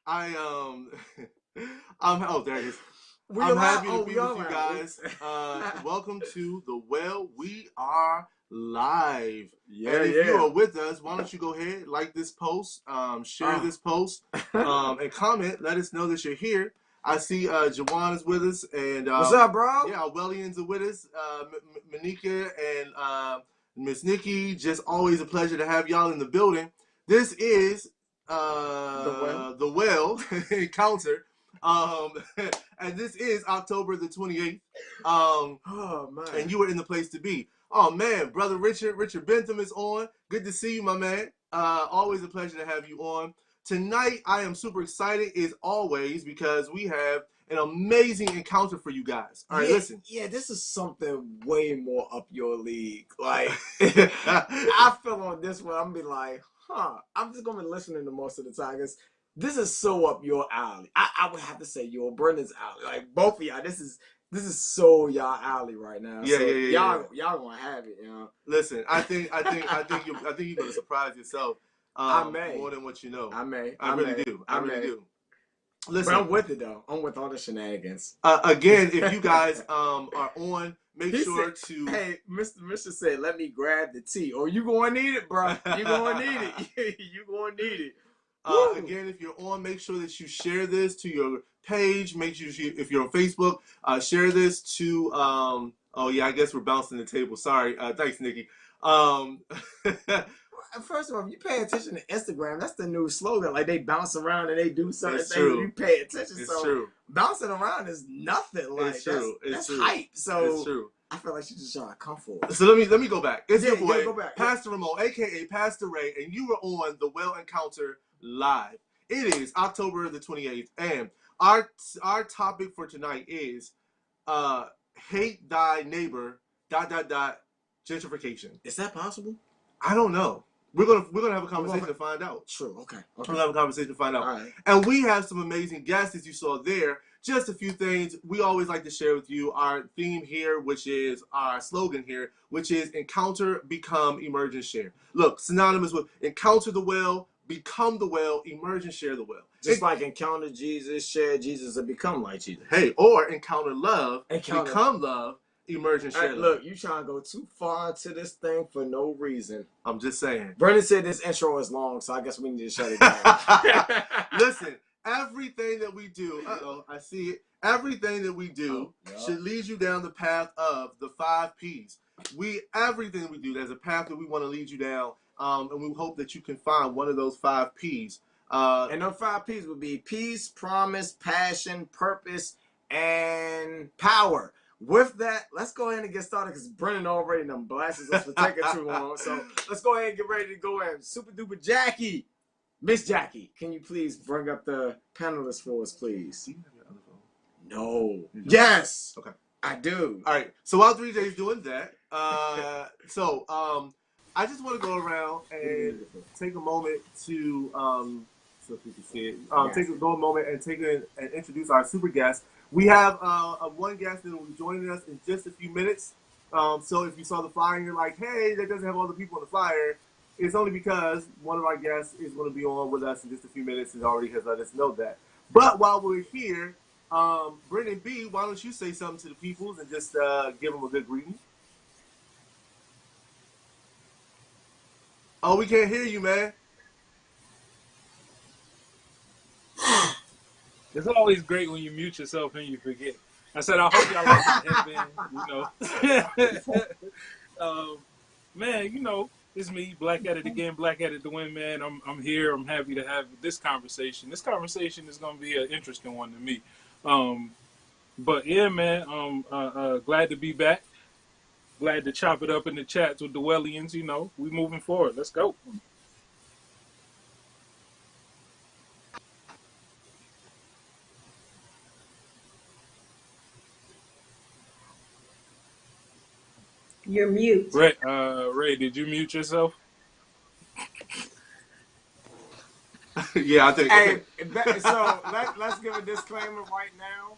I oh, there it is. We I'm allowed. happy to Oh, be we with all you right. guys. Welcome to the Well. We are live, Yeah, and if you yeah. are with us, why don't you go ahead, like this post, share Uh, this post, and comment. Let us know that you're here. I see Jawan is with us, and What's up, bro? yeah, our Wellians are with us. Manika and Miss Nikki. Just always a pleasure to have y'all in the building. This is the Well encounter. Um, and this is October the 28th. Oh man. And you were in the place to be. Oh man, brother Richard Bentham is on. Good to see you, my man. Always a pleasure to have you on. Tonight, I am super excited as always because we have an amazing encounter for you guys. All right, listen. Yeah, this is something way more up your league. Like, I feel on this one, I'm be like, I'm just gonna be listening to most of the time because this is so up your alley. I would have to say your Brennan's alley. Like both of y'all, this is so y'all alley right now. Yeah, so yeah. Y'all gonna have it, you know. Listen, I think you're gonna surprise yourself I may. more than what you know. I may. I really do. I really do. Listen, but I'm with it though. I'm with all the shenanigans. Again, if you guys are on, make sure to. Hey, Mr. said, let me grab the tea. Oh, you gonna need it, bro. You gonna need it. You gonna need it. Again, if you're on, make sure that you share this to your page. Make sure if you're on Facebook, share this to. Oh yeah, I guess we're bouncing the table. Sorry. Thanks, Nikki. First of all, if you pay attention to Instagram, that's the new slogan. Like they bounce around and they do certain It's things. true. You pay attention. It's true. Bouncing around is nothing. Like it's true. That's hype. So it's true. I feel like she's just trying to come for it. So let me go back. It's your boy, go back. Pastor Ramon, aka Pastor Ray, and you were on the Well Encounter live. It is October the 28th, and our topic for tonight is hate thy neighbor ... gentrification. Is that possible? I don't know. We're gonna have a conversation to find out. True. Okay. We're gonna have a conversation to find out. All right. And we have some amazing guests, as you saw there. Just a few things we always like to share with you. Our theme here, which is our slogan here, which is encounter, become, emerge, and share. Look, synonymous with encounter the well, become the well, emerge and share the well. Just like encounter Jesus, share Jesus, and become like Jesus. Hey, or encounter love, become love, emerge and share love. Look, you trying to go too far into this thing for no reason. I'm just saying. Brennan said this intro is long, so I guess we need to shut it down. Listen, everything that we do, I see it. Everything that we do should lead you down the path of the 5 P's. Everything we do, there's a path that we want to lead you down, and we hope that you can find one of those 5 P's. And those 5 P's would be peace, promise, passion, purpose, and power. With that, let's go ahead and get started because Brennan already done blasted us for taking too long. So let's go ahead and get ready to go in. Super duper Jackie. Miss Jackie, can you please bring up the panelists for us, please? Do you have your other phone? No. Yes. Okay. I do. All right. So while 3J's doing that, I just want to go around and take a moment to, so if you can see it, go a moment and introduce our super guest. We have one guest that will be joining us in just a few minutes. So if you saw the flyer and you're like, hey, that doesn't have all the people on the flyer, it's only because one of our guests is going to be on with us in just a few minutes and already has let us know that. But while we're here, Brennen B, why don't you say something to the peoples and just give them a good greeting? Oh, we can't hear you, man. It's always great when you mute yourself and you forget. I said, I hope y'all like the headband, man, it's me, Black at it again, Black at it to win, man. I'm here. I'm happy to have this conversation. This conversation is going to be an interesting one to me. But yeah, man, glad to be back. Glad to chop it up in the chats with the Wellians, we moving forward. Let's go. You're mute. Ray, did you mute yourself? Yeah, I think. Hey, so let's give a disclaimer right now.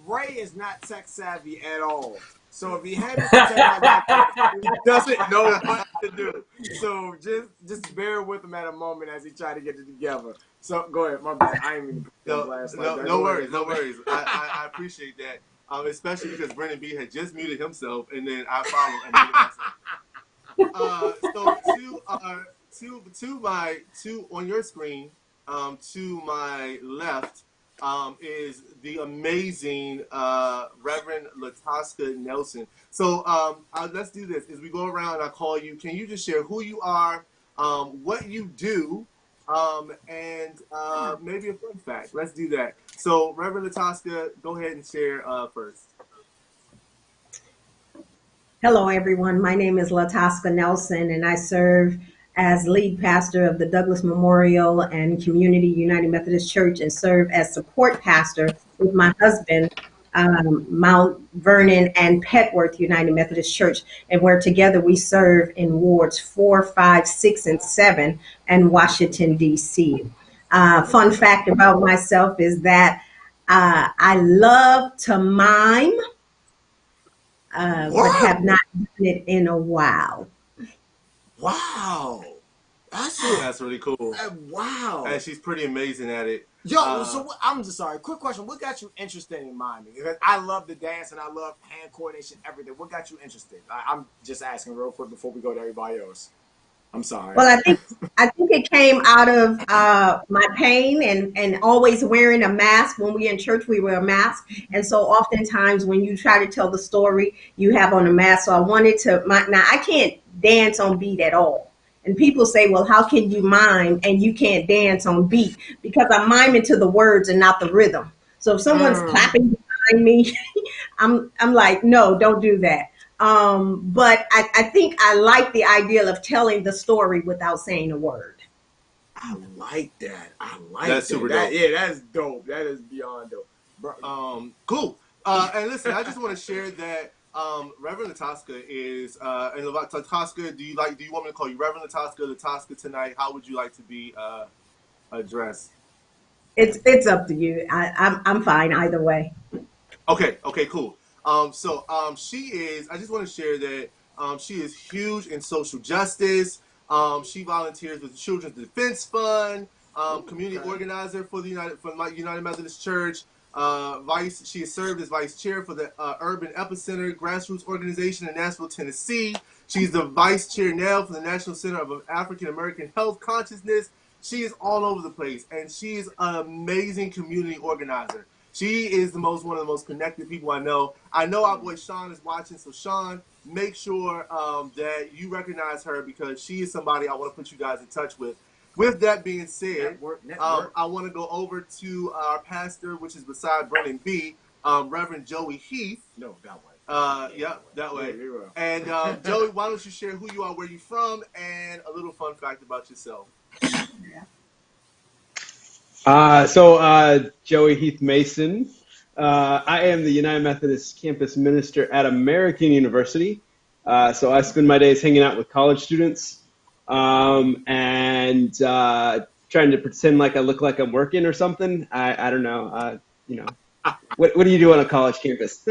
Ray is not tech savvy at all. So if he had to he doesn't know what to do. So just bear with him at a moment as he try to get it together. So go ahead, my bad. I ain't even put you on blast like that. No Go worries, ahead. no worries. I appreciate that, especially because Brennen B had just muted himself, and then I followed and muted myself. So to my two on your screen, to my left, is the amazing Reverend Lataska Nelson. So let's do this. As we go around, and I call you. Can you just share who you are, what you do, and maybe a fun fact? Let's do that. So Reverend Lataska, go ahead and share first. Hello, everyone. My name is Lataska Nelson, and I serve as lead pastor of the Douglas Memorial and Community United Methodist Church and serve as support pastor with my husband, Mount Vernon and Petworth United Methodist Church. And where together we serve in wards 4, 5, 6, and 7 in Washington, D.C. Fun fact about myself is that I love to mime, but have not done it in a while. Wow. That's really cool. Wow. And she's pretty amazing at it. Yo, so I'm just sorry. Quick question. What got you interested in miming? Because I love the dance and I love hand coordination, everything. What got you interested? I'm just asking real quick before we go to everybody else. I'm sorry. Well, I think it came out of my pain and always wearing a mask. When we in church, we wear a mask, and so oftentimes when you try to tell the story, you have on a mask. So I wanted to. Now I can't dance on beat at all. And people say, well, how can you mime and you can't dance on beat? Because I'm miming to the words and not the rhythm. So if someone's clapping behind me, I'm like, no, don't do that. But I think I like the idea of telling the story without saying a word. I like that. I like That's that. super dope. Yeah, that's dope. That is beyond dope. Cool. And listen, I just want to share that Reverend Lataska is and Lataska, do you want me to call you Reverend Lataska tonight? How would you like to be addressed? It's up to you. I'm fine either way. Okay, cool. She is. I just want to share that she is huge in social justice. She volunteers with the Children's Defense Fund, community organizer for the United Methodist Church. She has served as vice chair for the Urban Epicenter grassroots organization in Nashville, Tennessee. She's the vice chair now for the National Center of African American Health Consciousness. She is all over the place, and she is an amazing community organizer. She is one of the most connected people I know. I know our boy Sean is watching, so Sean, make sure that you recognize her because she is somebody I want to put you guys in touch with. With that being said, network. I want to go over to our pastor, which is beside Brennen B, Reverend Joey Heath. No, that way. That way. Yeah, and Joey, why don't you share who you are, where you're from, and a little fun fact about yourself. Joey Heath Mason. I am the United Methodist campus minister at American University. So I spend my days hanging out with college students and trying to pretend like I look like I'm working or something. I don't know. What do you do on a college campus?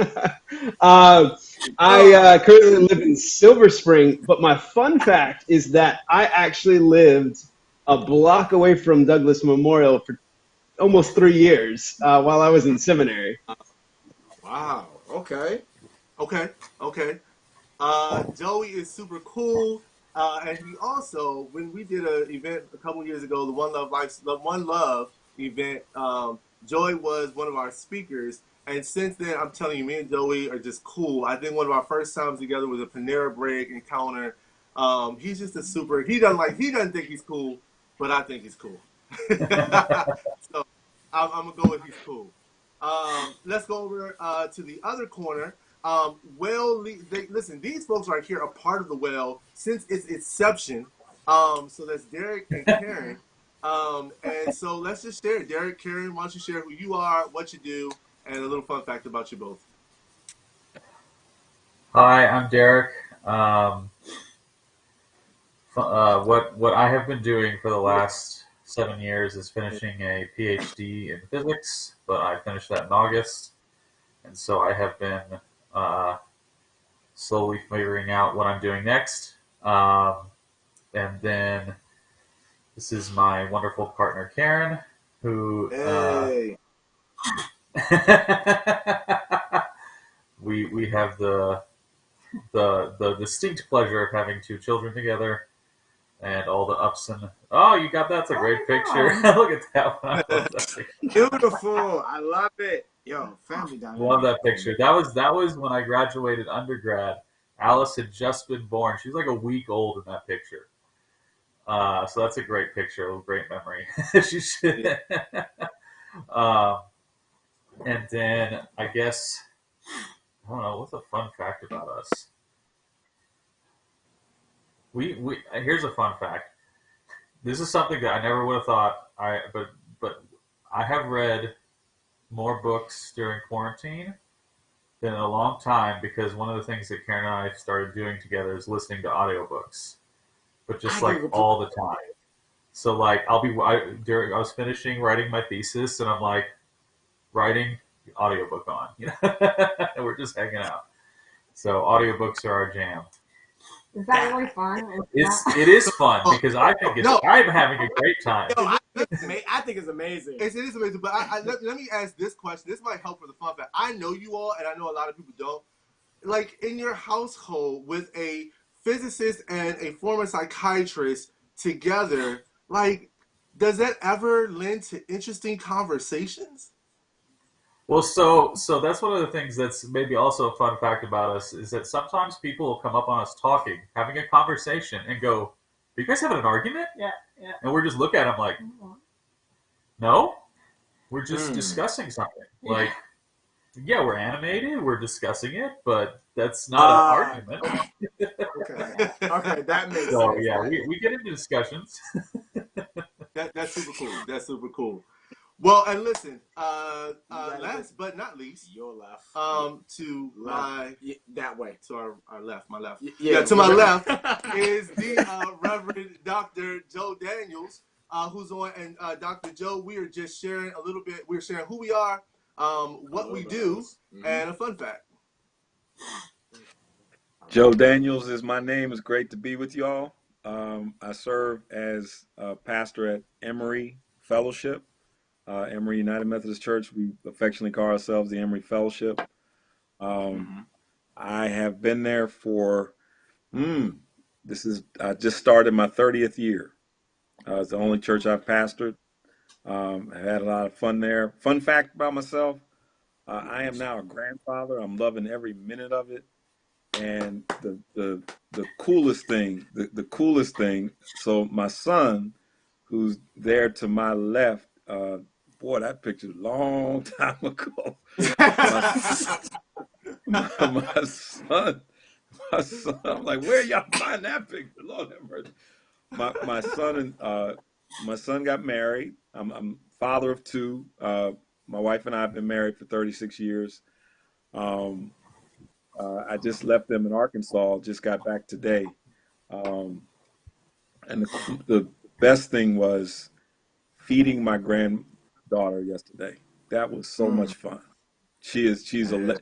I currently live in Silver Spring, but my fun fact is that I actually lived a block away from Douglas Memorial for almost 3 years while I was in seminary. Wow. Okay. Joey is super cool. And he also, when we did an event a couple years ago, the One Love event, Joey was one of our speakers. And since then, I'm telling you, me and Joey are just cool. I think one of our first times together was a Panera Bread encounter. He's just he doesn't think he's cool, but I think he's cool. So I'm gonna go with he's cool. Let's go over to the other corner. Listen, these folks right here are part of the Well since its inception. So that's Derek and Karen. And so let's just share. Derek, Karen, why don't you share who you are, what you do, and a little fun fact about you both. Hi, I'm Derek. What I have been doing for the last 7 years is finishing a PhD in physics, but I finished that in August, and so I have been slowly figuring out what I'm doing next. And then this is my wonderful partner, Karen. who Hey. we have the distinct pleasure of having two children together, and all the ups and you got that's a great picture. Look at that one. I love that picture. Beautiful. I love it. Yo, family dynamic. Love that picture. That was when I graduated undergrad. Alice had just been born. She was like a week old in that picture. So that's a great picture, a great memory. She should. And then I guess I don't know what's a fun fact about us. We here's a fun fact. This is something that I never would have thought. But I have read more books during quarantine than in a long time, because one of the things that Karen and I started doing together is listening to audiobooks, but just like all the time. So like I was finishing writing my thesis, and I'm like writing the audiobook on, and we're just hanging out. So audiobooks are our jam. Is that really fun? It is fun because I think I'm having a great time. Yo, I think it's amazing. It is amazing, but let me ask this question. This might help for the fun fact. I know you all, and I know a lot of people don't. Like, in your household with a physicist and a former psychiatrist together, like, does that ever lend to interesting conversations? Well, so that's one of the things that's maybe also a fun fact about us, is that sometimes people will come up on us talking, having a conversation, and go, "Are you guys having an argument?" Yeah. And we're just looking at them like, "No, we're just discussing something." Like, yeah, we're animated, we're discussing it, but that's not an argument. Okay, that makes So sense. yeah, we get into discussions. That's super cool. That's super cool. Well, and listen, last but not least, your left. To left. That way. To our left, my left. Yeah, to my left is the Reverend Dr. Joe Daniels, who's on. And Dr. Joe, we are just sharing a little bit. We're sharing who we are, what we do, and a fun fact. Joe Daniels is my name. It's great to be with y'all. I serve as a pastor at Emory Fellowship. Emory United Methodist Church. We affectionately call ourselves the Emory Fellowship. I have been there for, I just started my 30th year. It's the only church I've pastored. I've had a lot of fun there. Fun fact about myself, I am now a grandfather. I'm loving every minute of it. And the coolest thing, so my son, who's there to my left, boy, that picture's a long time ago. my son, I'm like, where y'all find that picture? Lord have mercy. My son got married. I'm father of two. My wife and I have been married for 36 years. I just left them in Arkansas, just got back today. And the best thing was feeding my granddaughter yesterday. That was so much fun. Yesterday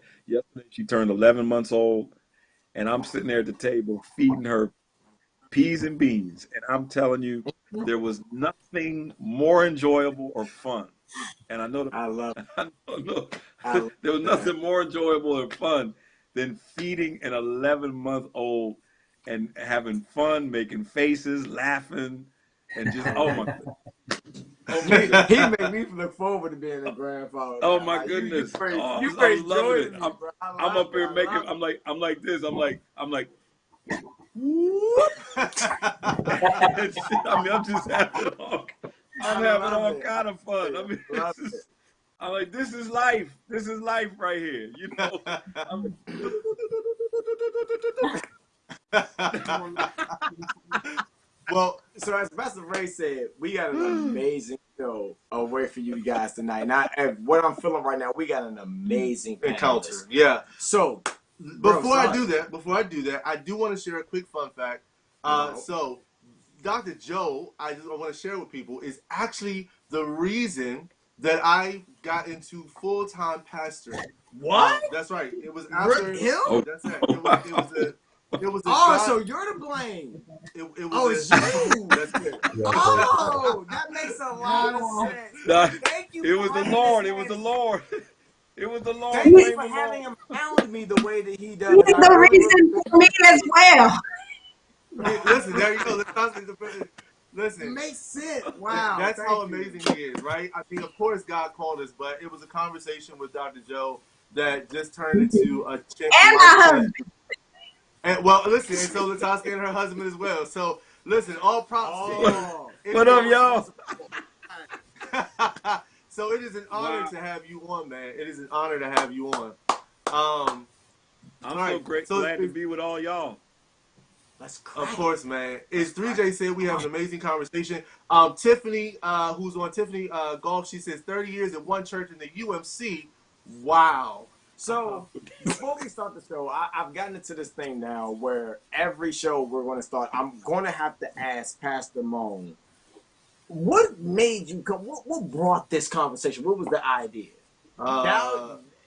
she turned 11 months old, and I'm sitting there at the table feeding her peas and beans. And I'm telling you, there was nothing more enjoyable or fun. And I know there was nothing more enjoyable or fun than feeding an 11-month-old and having fun, making faces, laughing, and just, oh my God. He made me look forward to being a grandfather. Oh my goodness. I'm loving it. I'm up here making, I'm like this. I'm like, whoop. I'm just having all kind of fun. I'm like, this is life. This is life right here. Well, so as Pastor Ray said, we got an amazing show away for you guys tonight. Now, what I'm feeling right now, we got an amazing encounter. panelist. Yeah. So before I do that, I do want to share a quick fun fact. So Dr. Joe, I want to share with people, is actually the reason that I got into full-time pastoring. What? That's right. It was after him. That's it. It was It was a Oh, God. so you're to blame. It Oh, was it's you. That's it. Oh, that makes a lot of sense. Nah, Thank you it for was the running Lord. this It was the man. Lord. It was the Lord. Thank you Blame for the having Lord. him hound me the way that he does. He's I the really, really reason for me as well. Listen, there you go. it Listen, makes sense. Wow, that's how thank you. amazing he is, right? I mean, of course, God called us, but it was a conversation with Dr. Joe that just turned into a chance And life my change. husband. And well, listen, and so Lataska and her husband as well. So listen, all props to you. Oh, It What is up, y'all? so it is an honor Wow. to have you on, man. It is an honor to have you on. Um, I'm all so right. great, So glad to be with all y'all. let's of crack. course, man. As 3J said, we have an amazing conversation. Tiffany, who's on Tiffany Golf, she says 30 years at one church in the UMC. Wow. So before we start the show, I've gotten into this thing now where every show we're going to start, I'm going to have to ask Pastor Moan, what made you come? What brought this conversation? What was the idea?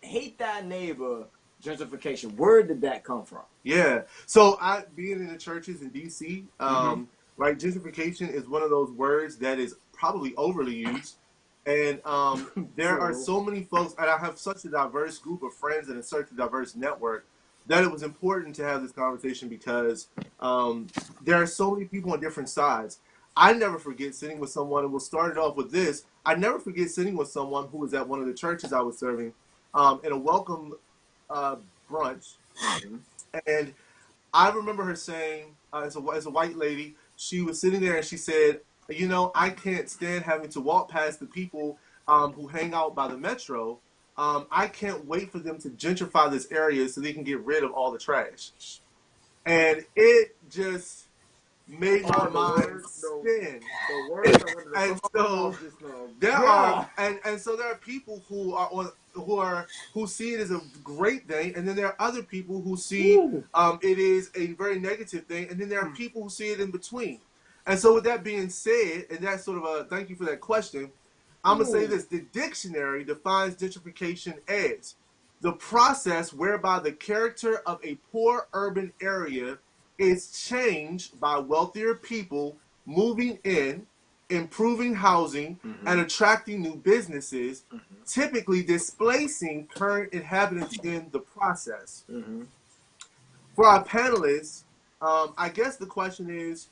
Hate thy neighbor, gentrification. Where did that come from? Yeah. So I being in the churches in DC, Mhm. right, gentrification is one of those words that is probably overly used. And there are True. so many folks, and I have such a diverse group of friends and such a diverse network that it was important to have this conversation because there are so many people on different sides. I never forget sitting with someone, and we'll start it off with this. I never forget sitting with someone who was at one of the churches I was serving in a welcome brunch. And I remember her saying, as a white lady, she was sitting there and she said, you know, I can't stand having to walk past the people who hang out by the metro. I can't wait for them to gentrify this area so they can get rid of all the trash. And it just made my mind spin. The words I wanted to And come so off just now. there Yeah. are and so there are people who are on who see it as a great thing, and then there are other people who see it is a very negative thing, and then there are people who see it in between. And so with that being said, and that's sort of a thank you for that question, I'm gonna say this: the dictionary defines gentrification as the process whereby the character of a poor urban area is changed by wealthier people moving in, improving housing, and attracting new businesses, typically displacing current inhabitants in the process. For our panelists, I guess the question is,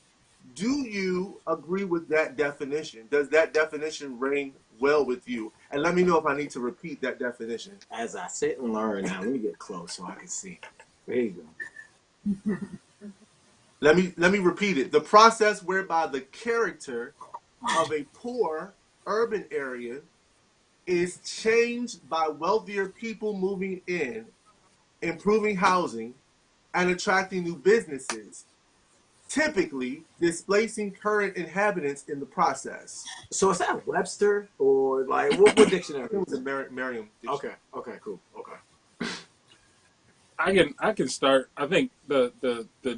do you agree with that definition? Does that definition ring well with you? And let me know if I need to repeat that definition. As I sit and learn now, let me get close so I can see. There you go. Let me repeat it. The process whereby the character of a poor urban area is changed by wealthier people moving in, improving housing, and attracting new businesses, typically displacing current inhabitants in the process. So is that Webster or like what dictionary? It was a Merriam dictionary. Okay, cool. Okay. I can start. I think the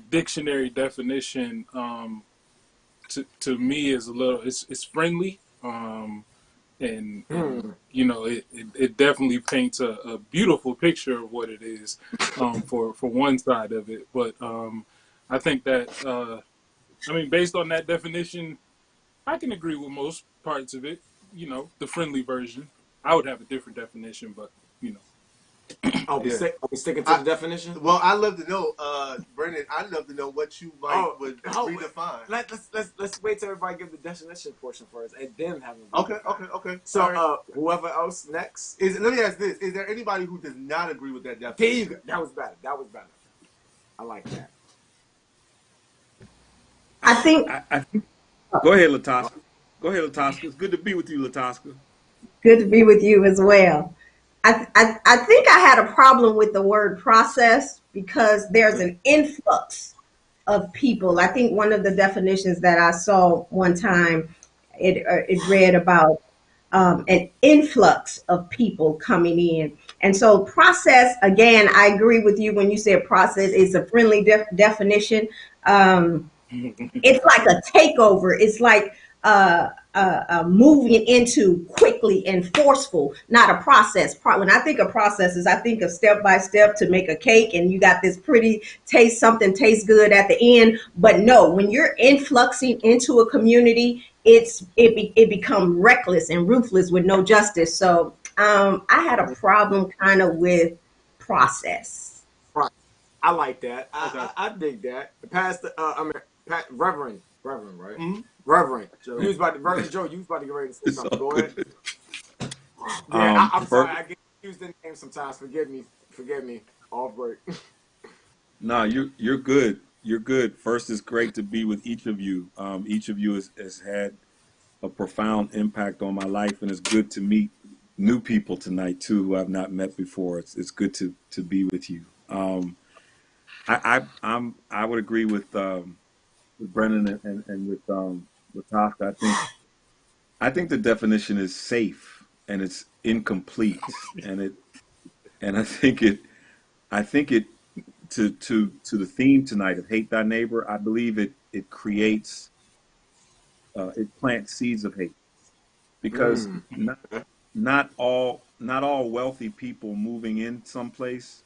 dictionary definition to me is a little it's friendly, and you know it definitely paints a beautiful picture of what it is for one side of it. But I think that I mean based on that definition, I can agree with most parts of it. You know, the friendly version. I would have a different definition, but you know. Are we sticking to the definition? Well, I'd love to know, Brennan. I'd love to know what you would redefine. Let's wait till everybody give the definition portion first, and then have them. Okay. So, right. Whoever else next. Let me ask this: is there anybody who does not agree with that definition? There you go. That was better. I like that. I think. Go ahead, Lataska. It's good to be with you, Lataska. Good to be with you as well. I think I had a problem with the word process because there's an influx of people. I think one of the definitions that I saw one time, it read about an influx of people coming in. And so process, again, I agree with you when you said process is a friendly definition. It's like a takeover. It's like moving into quickly and forceful, not a process. When I think of processes, I think of step by step to make a cake, and you got this pretty taste, something tastes good at the end. But no, when you're influxing into a community, it become reckless and ruthless with no justice. So I had a problem kind of with process. Right. I like that. Okay. I dig that. Pastor, Reverend, right? Mm-hmm. Reverend. Joe. Reverend Joe, you was about to get ready to say It's something. all Go ahead. good. Yeah, I'm sorry. First, I get confused in names sometimes. Forgive me. Off break. no, you're good. You're good. First, it's great to be with each of you. Each of you has had a profound impact on my life, and it's good to meet new people tonight too who I've not met before. It's good to be with you. I would agree with Brennan and with Tasha. I think the definition is safe and it's incomplete, and I think it to the theme tonight of hate thy neighbor. I believe it creates it plants seeds of hate because not all wealthy people moving in someplace,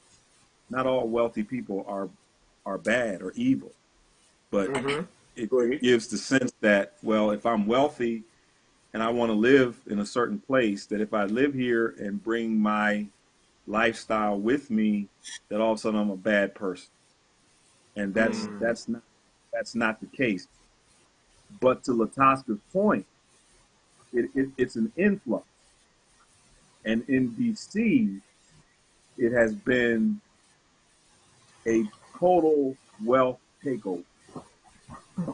not all wealthy people are bad or evil, but it Great. gives the sense that, well, if I'm wealthy and I want to live in a certain place, that if I live here and bring my lifestyle with me, that all of a sudden I'm a bad person, and that's not the case. But to Lataska's point, it's an influx, and in DC, it has been a total wealth takeover.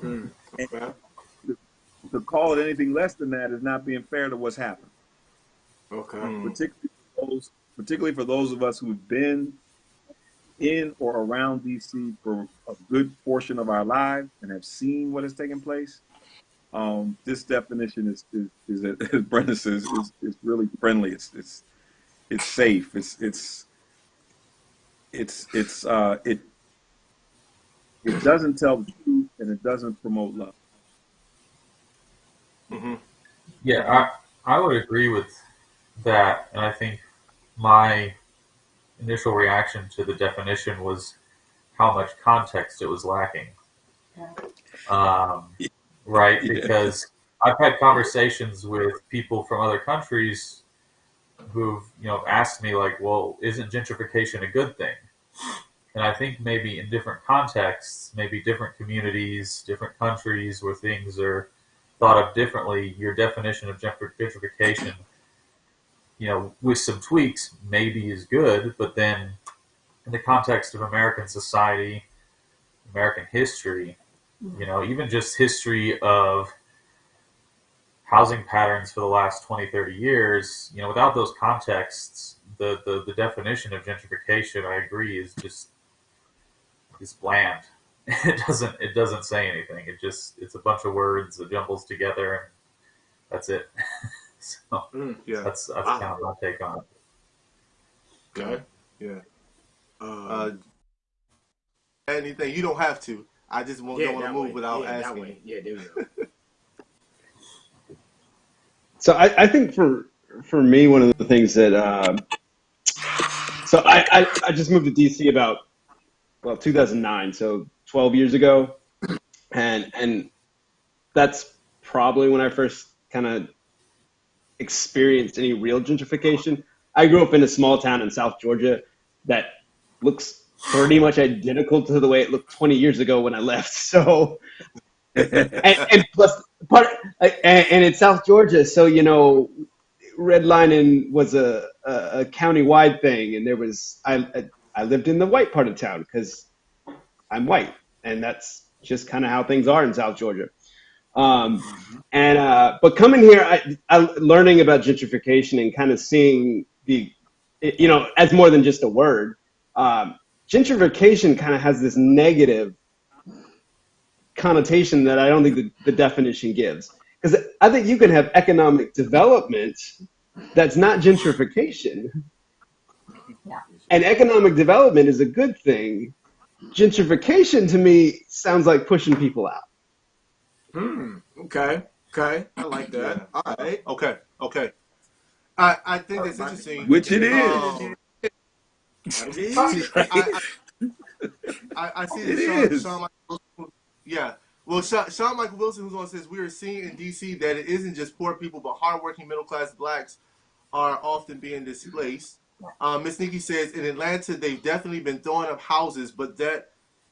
And Okay. to call it anything less than that is not being fair to what's happened. Okay. Particularly for those of us who've been in or around DC for a good portion of our lives and have seen what has taken place. This definition is as Brenda says, is really friendly. It's safe. It doesn't tell the truth and it doesn't promote love. Mm-hmm. Yeah, I would agree with that, and I think my initial reaction to the definition was how much context it was lacking. Right, Yeah. because I've had conversations with people from other countries who've asked me like, well, isn't gentrification a good thing? And I think maybe in different contexts, maybe different communities, different countries where things are thought of differently, your definition of gentrification, with some tweaks, maybe is good, but then in the context of American society, American history, even just history of housing patterns for the last 20, 30 years, without those contexts, the definition of gentrification, I agree, is bland. It doesn't say anything. It's a bunch of words that jumbles together and that's it. So Yeah. that's kind of my take on it. Okay. Yeah. Anything? You don't have to. I just don't want to move without asking. Yeah, there we go. So I think for me, one of the things that so I just moved to DC about 2009, so 12 years ago, and that's probably when I first kind of experienced any real gentrification. I grew up in a small town in South Georgia that looks pretty much identical to the way it looked 20 years ago when I left. So, and plus and it's South Georgia, so redlining was a county-wide thing, and there was I lived in the white part of town because I'm white, and that's just kind of how things are in South Georgia. But coming here, I learning about gentrification and kind of seeing as more than just a word. Gentrification kind of has this negative connotation that I don't think the definition gives. Because I think you can have economic development that's not gentrification. Yeah. And economic development is a good thing. Gentrification to me sounds like pushing people out. Okay. Okay, I like that. Yeah. All right. Okay. I think that's interesting. Which it is. Gotta get See, heated. I see It that is. Sean Michael Wilson, yeah. Well, Sean Michael Wilson, who's on, says we are seeing in DC that it isn't just poor people, but hardworking middle class blacks are often being displaced. Miss Nikki says in Atlanta they've definitely been throwing up houses, but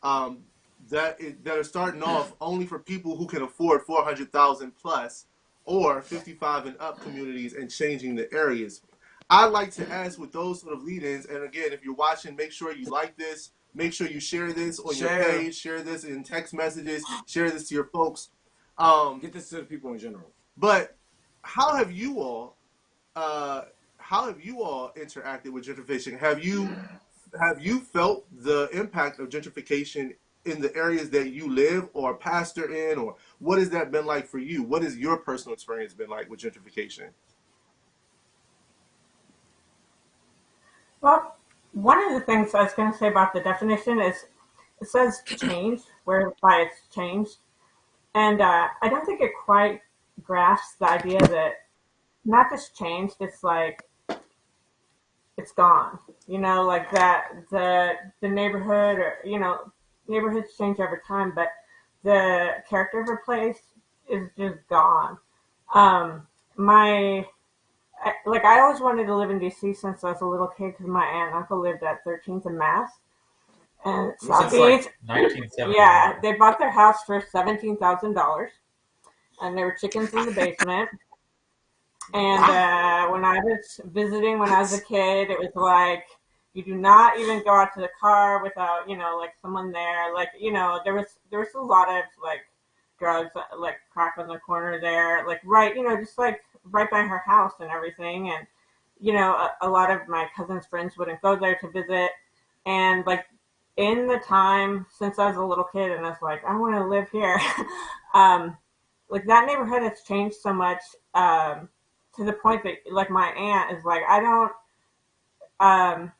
um, that are starting off only for people who can afford 400,000 plus or 55 and up communities and changing the areas. I like to ask with those sort of lead-ins, and again, if you're watching, make sure you like this, make sure you share this on your page, share this in text messages, share this to your folks. Get this to the people in general. But how have you all interacted with gentrification? Have you felt the impact of gentrification in the areas that you live or pastor in, or what has that been like for you? What has your personal experience been like with gentrification? Well, one of the things I was going to say about the definition is it says change, whereby it's changed. And I don't think it quite grasps the idea that not just changed, it's like it's gone. You know, like that the neighborhood or, you know, neighborhoods change over time, but the character of a place is just gone. Um, my I always wanted to live in DC since I was a little kid because my aunt and uncle lived at 13th and Mass and South Since like Beach. 1971. Yeah, they bought their house for $17,000, and there were chickens in the basement. And when I was visiting when I was a kid, it was like you do not even go out to the car without, you know, like someone there. Like, you know, there was a lot of like drugs, like crack on the corner there, like right, you know, just like right by her house and everything. And you know, a lot of my cousin's friends wouldn't go there to visit. And like in the time since I was a little kid, and I was like, I want to live here. Like that neighborhood has changed so much. To the point that like my aunt is like I don't um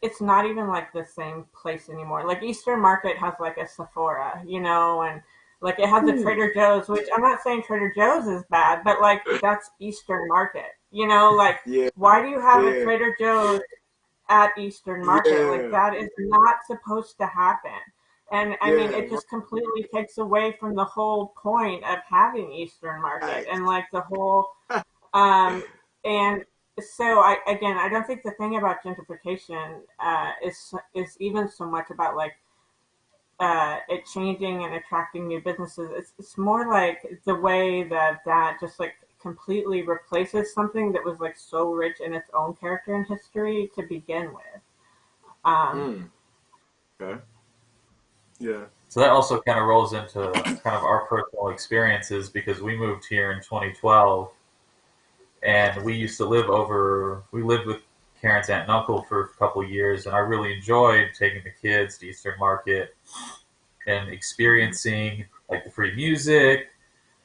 it's not even like the same place anymore. Like Eastern Market has like a Sephora, you know, and like it has a Trader Joe's, which I'm not saying Trader Joe's is bad, but like that's Eastern Market, you know, like why do you have a Trader Joe's at Eastern Market? Like that is not supposed to happen. And I mean, it just completely takes away from the whole point of having Eastern Market and like the whole, and so I don't think the thing about gentrification is even so much about like it changing and attracting new businesses. It's more like the way that just like completely replaces something that was like so rich in its own character and history to begin with. Okay. Yeah. So that also kind of rolls into kind of our personal experiences because we moved here in 2012, and we used to we lived with Karen's aunt and uncle for a couple of years, and I really enjoyed taking the kids to Eastern Market and experiencing like the free music,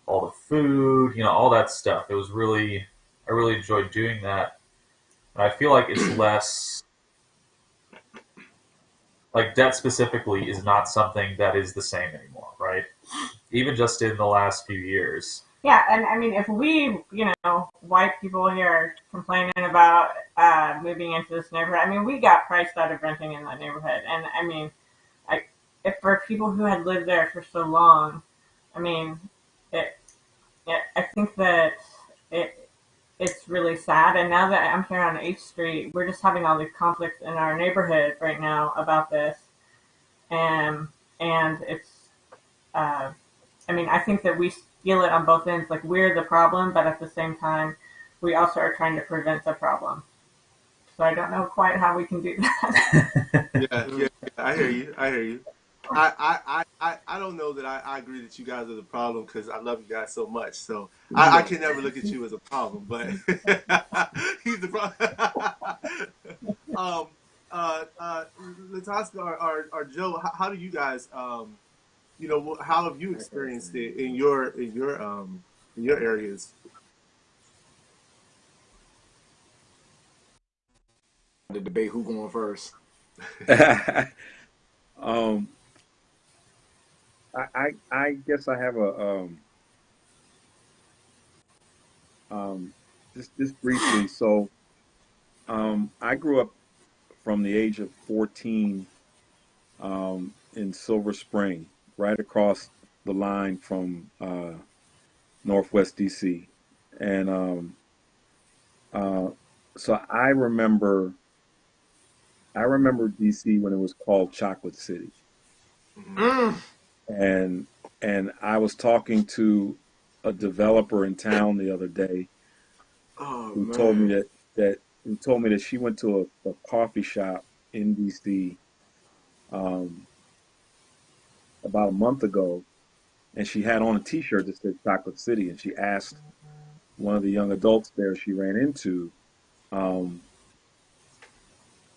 all the food, you know, all that stuff. I really enjoyed doing that. And I feel like it's less, like that specifically is not something that is the same anymore, right? Even just in the last few years. Yeah, and I mean, if we, you know, white people here are complaining about moving into this neighborhood, I mean, we got priced out of renting in that neighborhood. And I mean, if for people who had lived there for so long, I mean, I think that it's really sad. And now that I'm here on H Street, we're just having all these conflicts in our neighborhood right now about this. And it's, I mean, I think that we feel it on both ends. Like we're the problem, but at the same time, we also are trying to prevent the problem. So I don't know quite how we can do that. Yeah. I hear you. I don't know that I agree that you guys are the problem because I love you guys so much. So I can never look at you as a problem, but he's the problem. Lataska or Joe, how do you guys, you know, how have you experienced it in your areas? The debate who going first. I guess I have a just briefly. So I grew up from the age of 14 in Silver Spring, right across the line from Northwest DC, and uh, so I remember DC when it was called Chocolate City, Mm. and I was talking to a developer in town the other day Oh who told me man. that she went to a coffee shop in DC um, about a month ago, and she had on a T-shirt that said Chocolate City, and she asked one of the young adults there she ran into. Um,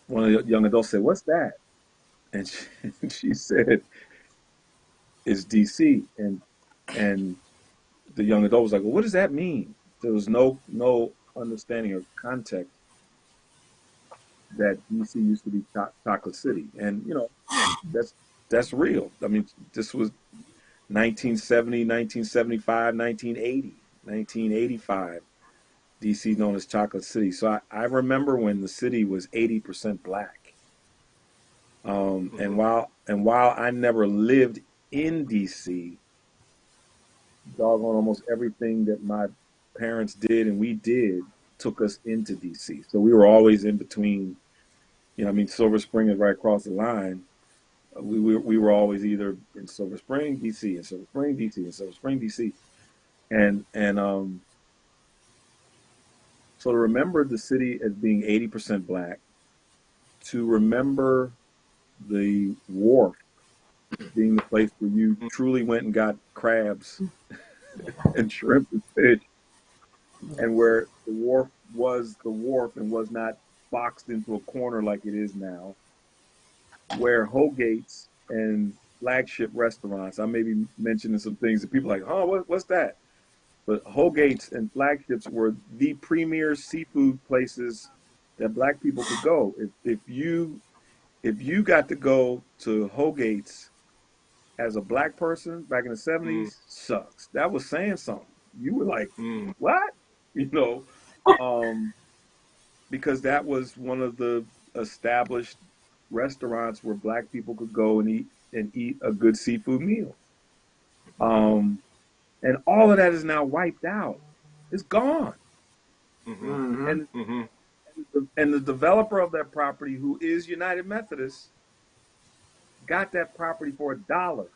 One of the young adults said, "What's that?" And she, she said, "It's DC." And the young adult was like, "Well, what does that mean?" There was no understanding or context that DC used to be Chocolate City, and that's that's real. I mean, this was 1970, 1975, 1980, 1985. DC known as Chocolate City. So I remember when the city was 80% black. And Mm-hmm. while I never lived in DC, doggone almost everything that my parents did and we did took us into DC. So we were always in between. I mean, Silver Spring is right across the line. We were always either in Silver Spring, DC, and Silver Spring, DC, and Silver Spring, DC. And so to remember the city as being 80% black, to remember the wharf being the place where you truly went and got crabs and shrimp and fish, and where the wharf was the wharf and was not boxed into a corner like it is now, where Hogates and flagship restaurants, I may be mentioning some things that people are like, oh, what's that? But Hogates and flagships were the premier seafood places that black people could go. If you got to go to Hogates as a black person back in the Mm-hmm. 70s, sucks. That was saying something. You were like, Mm-hmm. what? You know, um, because that was one of the established restaurants where black people could go and eat a good seafood meal. Um, and all of that is now wiped out. It's gone. Mm-hmm. Mm-hmm. And Mm-hmm. and the developer of that property, who is United Methodist, got that property for $1.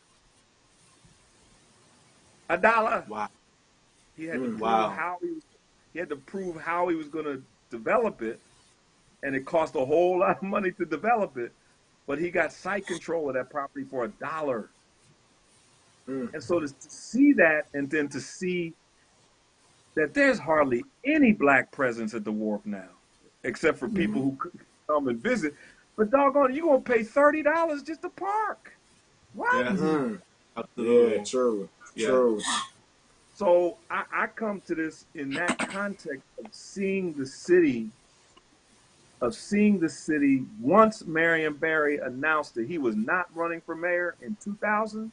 $1. Wow. He had to Mm. prove Wow. how he had to prove how he was going to develop it, and it cost a whole lot of money to develop it. But he got site control of that property for $1. Mm. And so to see that, and then to see that there's hardly any black presence at the wharf now, except for people who come and visit. But doggone it, you're gonna pay $30 just to park. What? Yes. Mm-hmm. Mm. Yeah, Absolutely. true. Yeah. True. So I come to this in that context of seeing the city once Marion Barry announced that he was not running for mayor in 2000,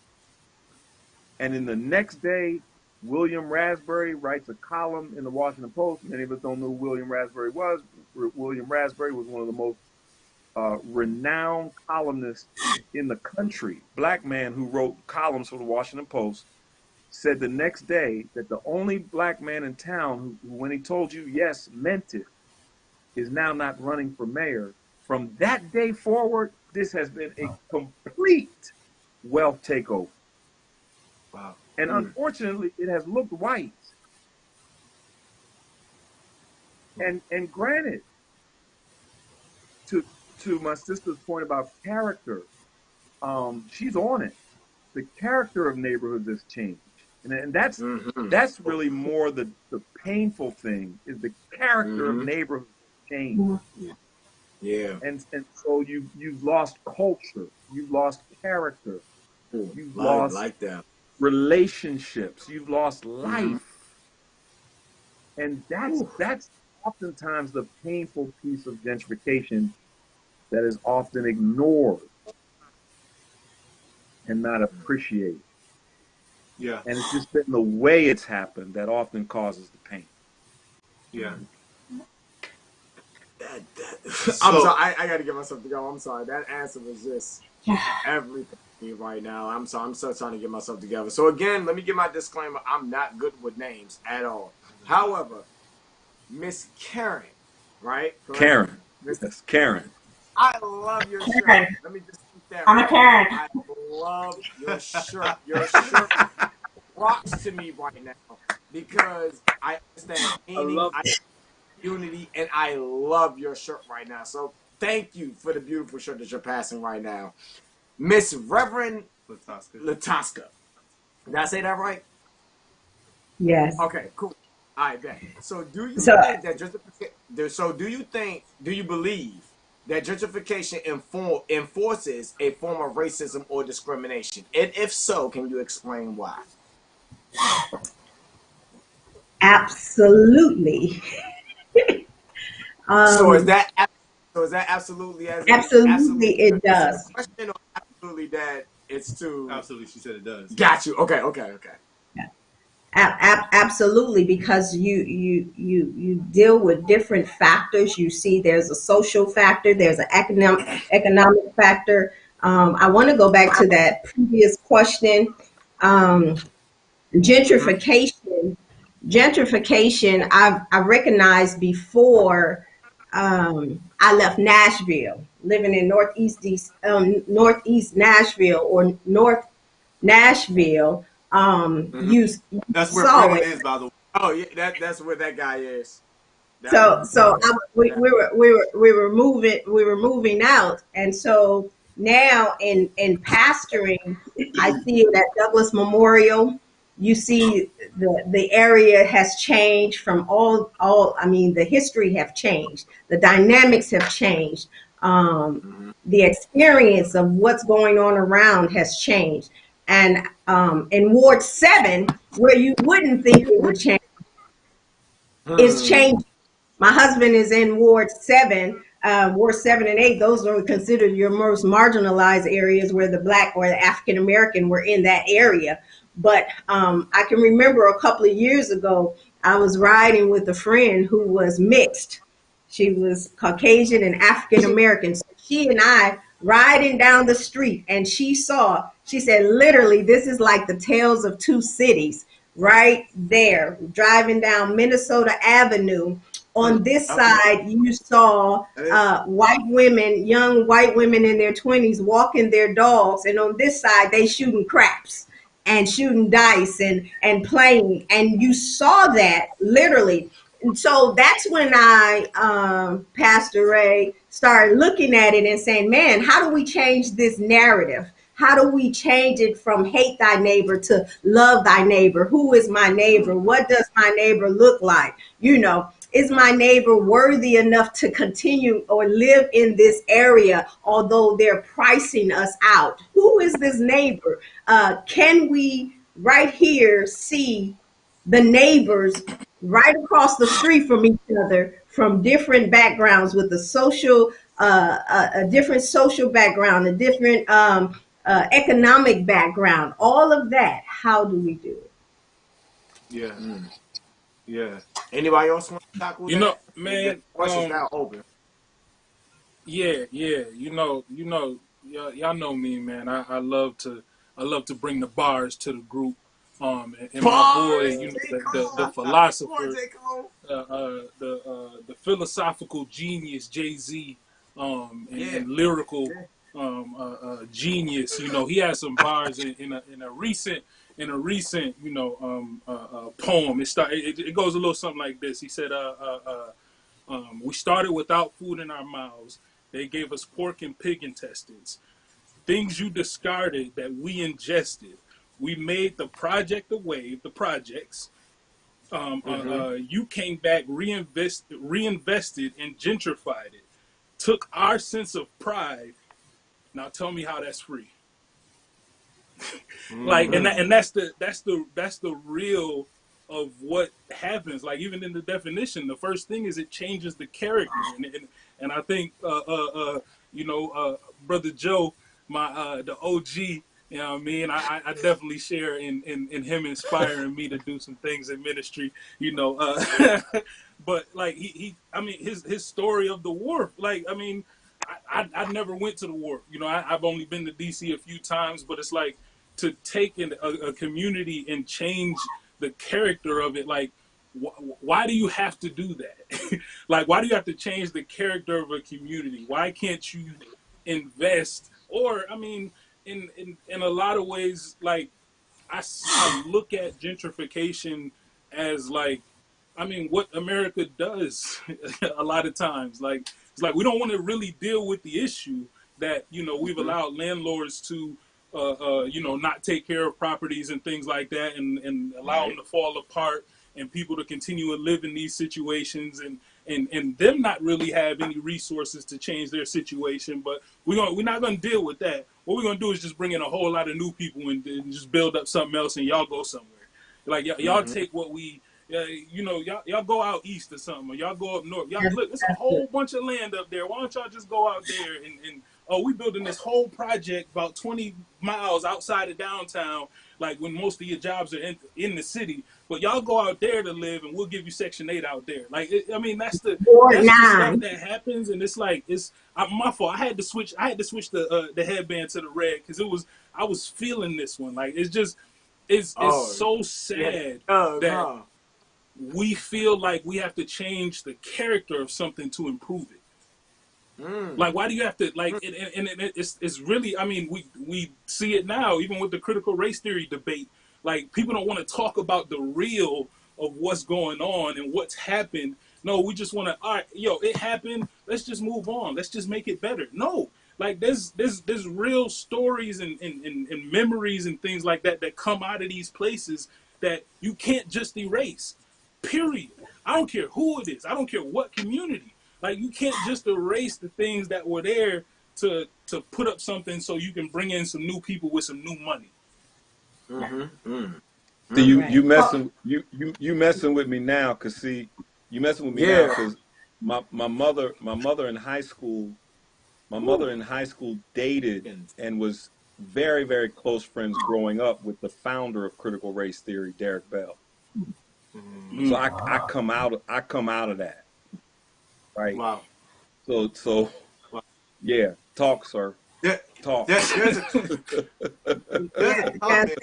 and in the next day, William Raspberry writes a column in the Washington Post. Many of us don't know who William Raspberry was. William Raspberry was one of the most renowned columnists in the country. Black man who wrote columns for the Washington Post, said the next day that the only black man in town who when he told you yes, meant it, is now not running for mayor. From that day forward, this has been a complete wealth takeover. Wow. And Mm. unfortunately, it has looked white. And granted, to my sister's point about character, she's on it. The character of neighborhoods has changed, and Mm-hmm. that's really more the painful thing is the character of Mm-hmm. neighborhoods changed. Yeah. And so you've lost culture, you've lost character, Ooh, you've lost like that. relationships, you've lost Mm-hmm. life, and that's Ooh. that's oftentimes the painful piece of gentrification that is often ignored and not appreciated. Yeah. And it's just been the way it's happened that often causes the pain. Yeah. I'm sorry. I got to get myself together. I'm sorry. That answer was just everything to me right now. I'm sorry. I'm still trying to get myself together. So again, let me give my disclaimer. I'm not good with names at all. However, Miss Karen, right? Correct. Karen. Yes, Karen. I love your shirt. Karen. Let me just keep that I'm a right Karen. there. I love your shirt. Your shirt rocks to me right now because I understand I meaning, love I it. unity, and I love your shirt right now. So thank you for the beautiful shirt that you're passing right now. Miss Reverend Lataska. Did I say that right? Yes. Okay, cool. I bet. So do you So think that gentrification, so do you believe that gentrification enforces a form of racism or discrimination? And if so, can you explain why? absolutely. So is Um, that absolutely as in absolutely absolutely a it yes or no does. question or absolutely that it's too Absolutely, she said it does. got you. Okay. Absolutely, because you deal with different factors. You see, there's a social factor, there's an economic factor. I want to go back to that previous question. Um, Mm-hmm. gentrification, gentrification. I recognized before I left Nashville, living in Northeast Nashville or North Nashville. Mm-hmm. You That's where saw Brennan it. is, by the way. Oh yeah, that's where that guy is. That So one. so That's we were moving out, and so now in pastoring, I see it at Douglas Memorial. You see the area has changed from all. I mean, the history have changed, the dynamics have changed. mm-hmm. The experience of what's going on around has changed, and in Ward 7, where you wouldn't think it would change, it's Hmm. changed. My husband is in Ward 7. Ward 7 and 8, those are considered your most marginalized areas where the Black or the African American were in that area. But I can remember a couple of years ago, I was riding with a friend who was mixed. She was Caucasian and African American. So she and I riding down the street, and she said, literally, this is like the tales of two cities right there, driving down Minnesota Avenue. On this Okay. side, you saw That is white women, young white women in their 20s, walking their dogs, and on this side, they shooting craps and shooting dice and playing, and you saw that literally. And so that's when I, Pastor Ray, started looking at it and saying, man, how do we change this narrative? How do we change it from hate thy neighbor to love thy neighbor? Who is my neighbor? What does my neighbor look like? Is my neighbor worthy enough to continue or live in this area, although they're pricing us out? Who is this neighbor? Can we right here see the neighbors right across the street from each other from different backgrounds with a different social background, a different economic background, all of that? How do we do it? Yeah, mm. yeah. Anybody else want to tackle You know, that? The man. question's now open. Yeah. Y'all know me, man. I love to bring the bars to the group. And my boy, Bars, you know, J. the Cole. Come on, philosopher, J. Cole. the philosophical genius Jay-Z, Yeah. and lyrical Yeah. genius. You know, he has some bars in a recent poem. It goes a little something like this. He said, we started without food in our mouths. They gave us pork and pig intestines, things you discarded that we ingested. We made the project a wave, the projects. Mm-hmm. You came back, reinvested, and gentrified it. Took our sense of pride. Now tell me how that's free. Like, and Mm. that's the real of what happens. Like, even in the definition, the first thing is it changes the character, and I think brother Joe, my the OG, You know what I mean? I definitely share in him inspiring me to do some things in ministry, you know. But like I mean, his story of the wharf, like, I mean, I never went to the wharf. You know, I've only been to DC a few times, but it's like to take a community and change the character of it. Like, why do you have to do that? Like, why do you have to change the character of a community? Why can't you invest? Or, I mean, in a lot of ways, like, I look at gentrification as like, I mean, what America does a lot of times. Like, it's like we don't want to really deal with the issue that, you know, we've allowed landlords to, you know, not take care of properties and things like that, and allow them to fall apart, and people to continue to live in these situations, and them not really have any resources to change their situation. But we're not gonna deal with that. What we're gonna do is just bring in a whole lot of new people and just build up something else, and y'all go somewhere. Like, y'all take what we, you know, y'all go out east or something, or y'all go up north. Y'all look, it's a whole bunch of land up there. Why don't y'all just go out there and oh, we building this whole project about 20 miles outside of downtown, like when most of your jobs are in the city. But y'all go out there to live, and we'll give you Section 8 out there. Like, I mean, that's the stuff that happens, and it's like, it's my fault. I had to switch the headband to the red because I was feeling this one. Like, it's just it's so sad that we feel like we have to change the character of something to improve it. Like, why do you have to, like, it's really, I mean, we see it now, even with the critical race theory debate. Like, people don't want to talk about the real of what's going on and what's happened. No, we just want to, all right, yo, it happened. Let's just move on. Let's just make it better. No, like, there's real stories and memories and things like that come out of these places that you can't just erase. Period. I don't care who it is. I don't care what community. Like, you can't just erase the things that were there to put up something so you can bring in some new people with some new money. See, you messing with me now, cause see, you messing with me now, cause my mother in high school, dated and was very, very close friends growing up with the founder of critical race theory, Derek Bell. So I come out of that, right? Wow. So yeah, talk, sir. Talk. There's a comment.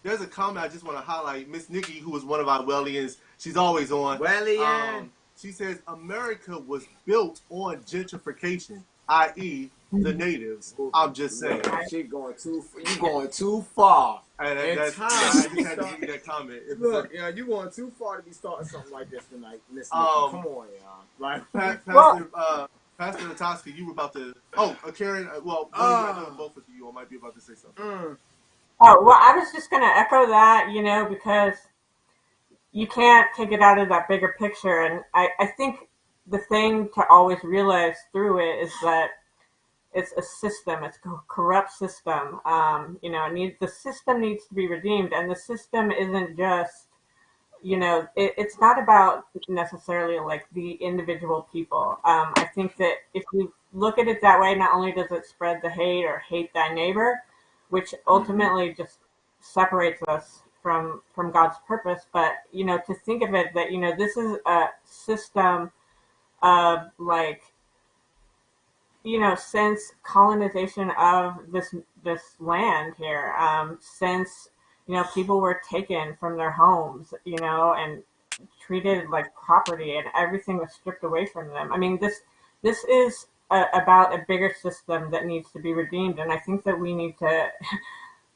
There's a comment I just want to highlight. Miss Nikki, who was one of our Wellians, she's always on. Wellian. She says America was built on gentrification, i.e., the natives. I'm just saying. You going too far. And that's time. I just had to give you that comment. Look, you going too far to be starting something like this tonight, Miss Nikki. Come on, y'all. Like, Pastor lataska, you were about to. Oh, Karen. Well, both of you might be about to say something. Oh, well, I was just going to echo that, you know, because you can't take it out of that bigger picture. And I think the thing to always realize through it is that it's a system. It's a corrupt system. You know, the system needs to be redeemed. And the system isn't just, you know, it's not about necessarily like the individual people. I think that if you look at it that way, not only does it spread the hate or hate thy neighbor, which ultimately just separates us from God's purpose. But, you know, to think of it that, you know, this is a system of, like, you know, since colonization of this land here, since, you know, people were taken from their homes, you know, and treated like property, and everything was stripped away from them. I mean, this is about a bigger system that needs to be redeemed, and I think that we need to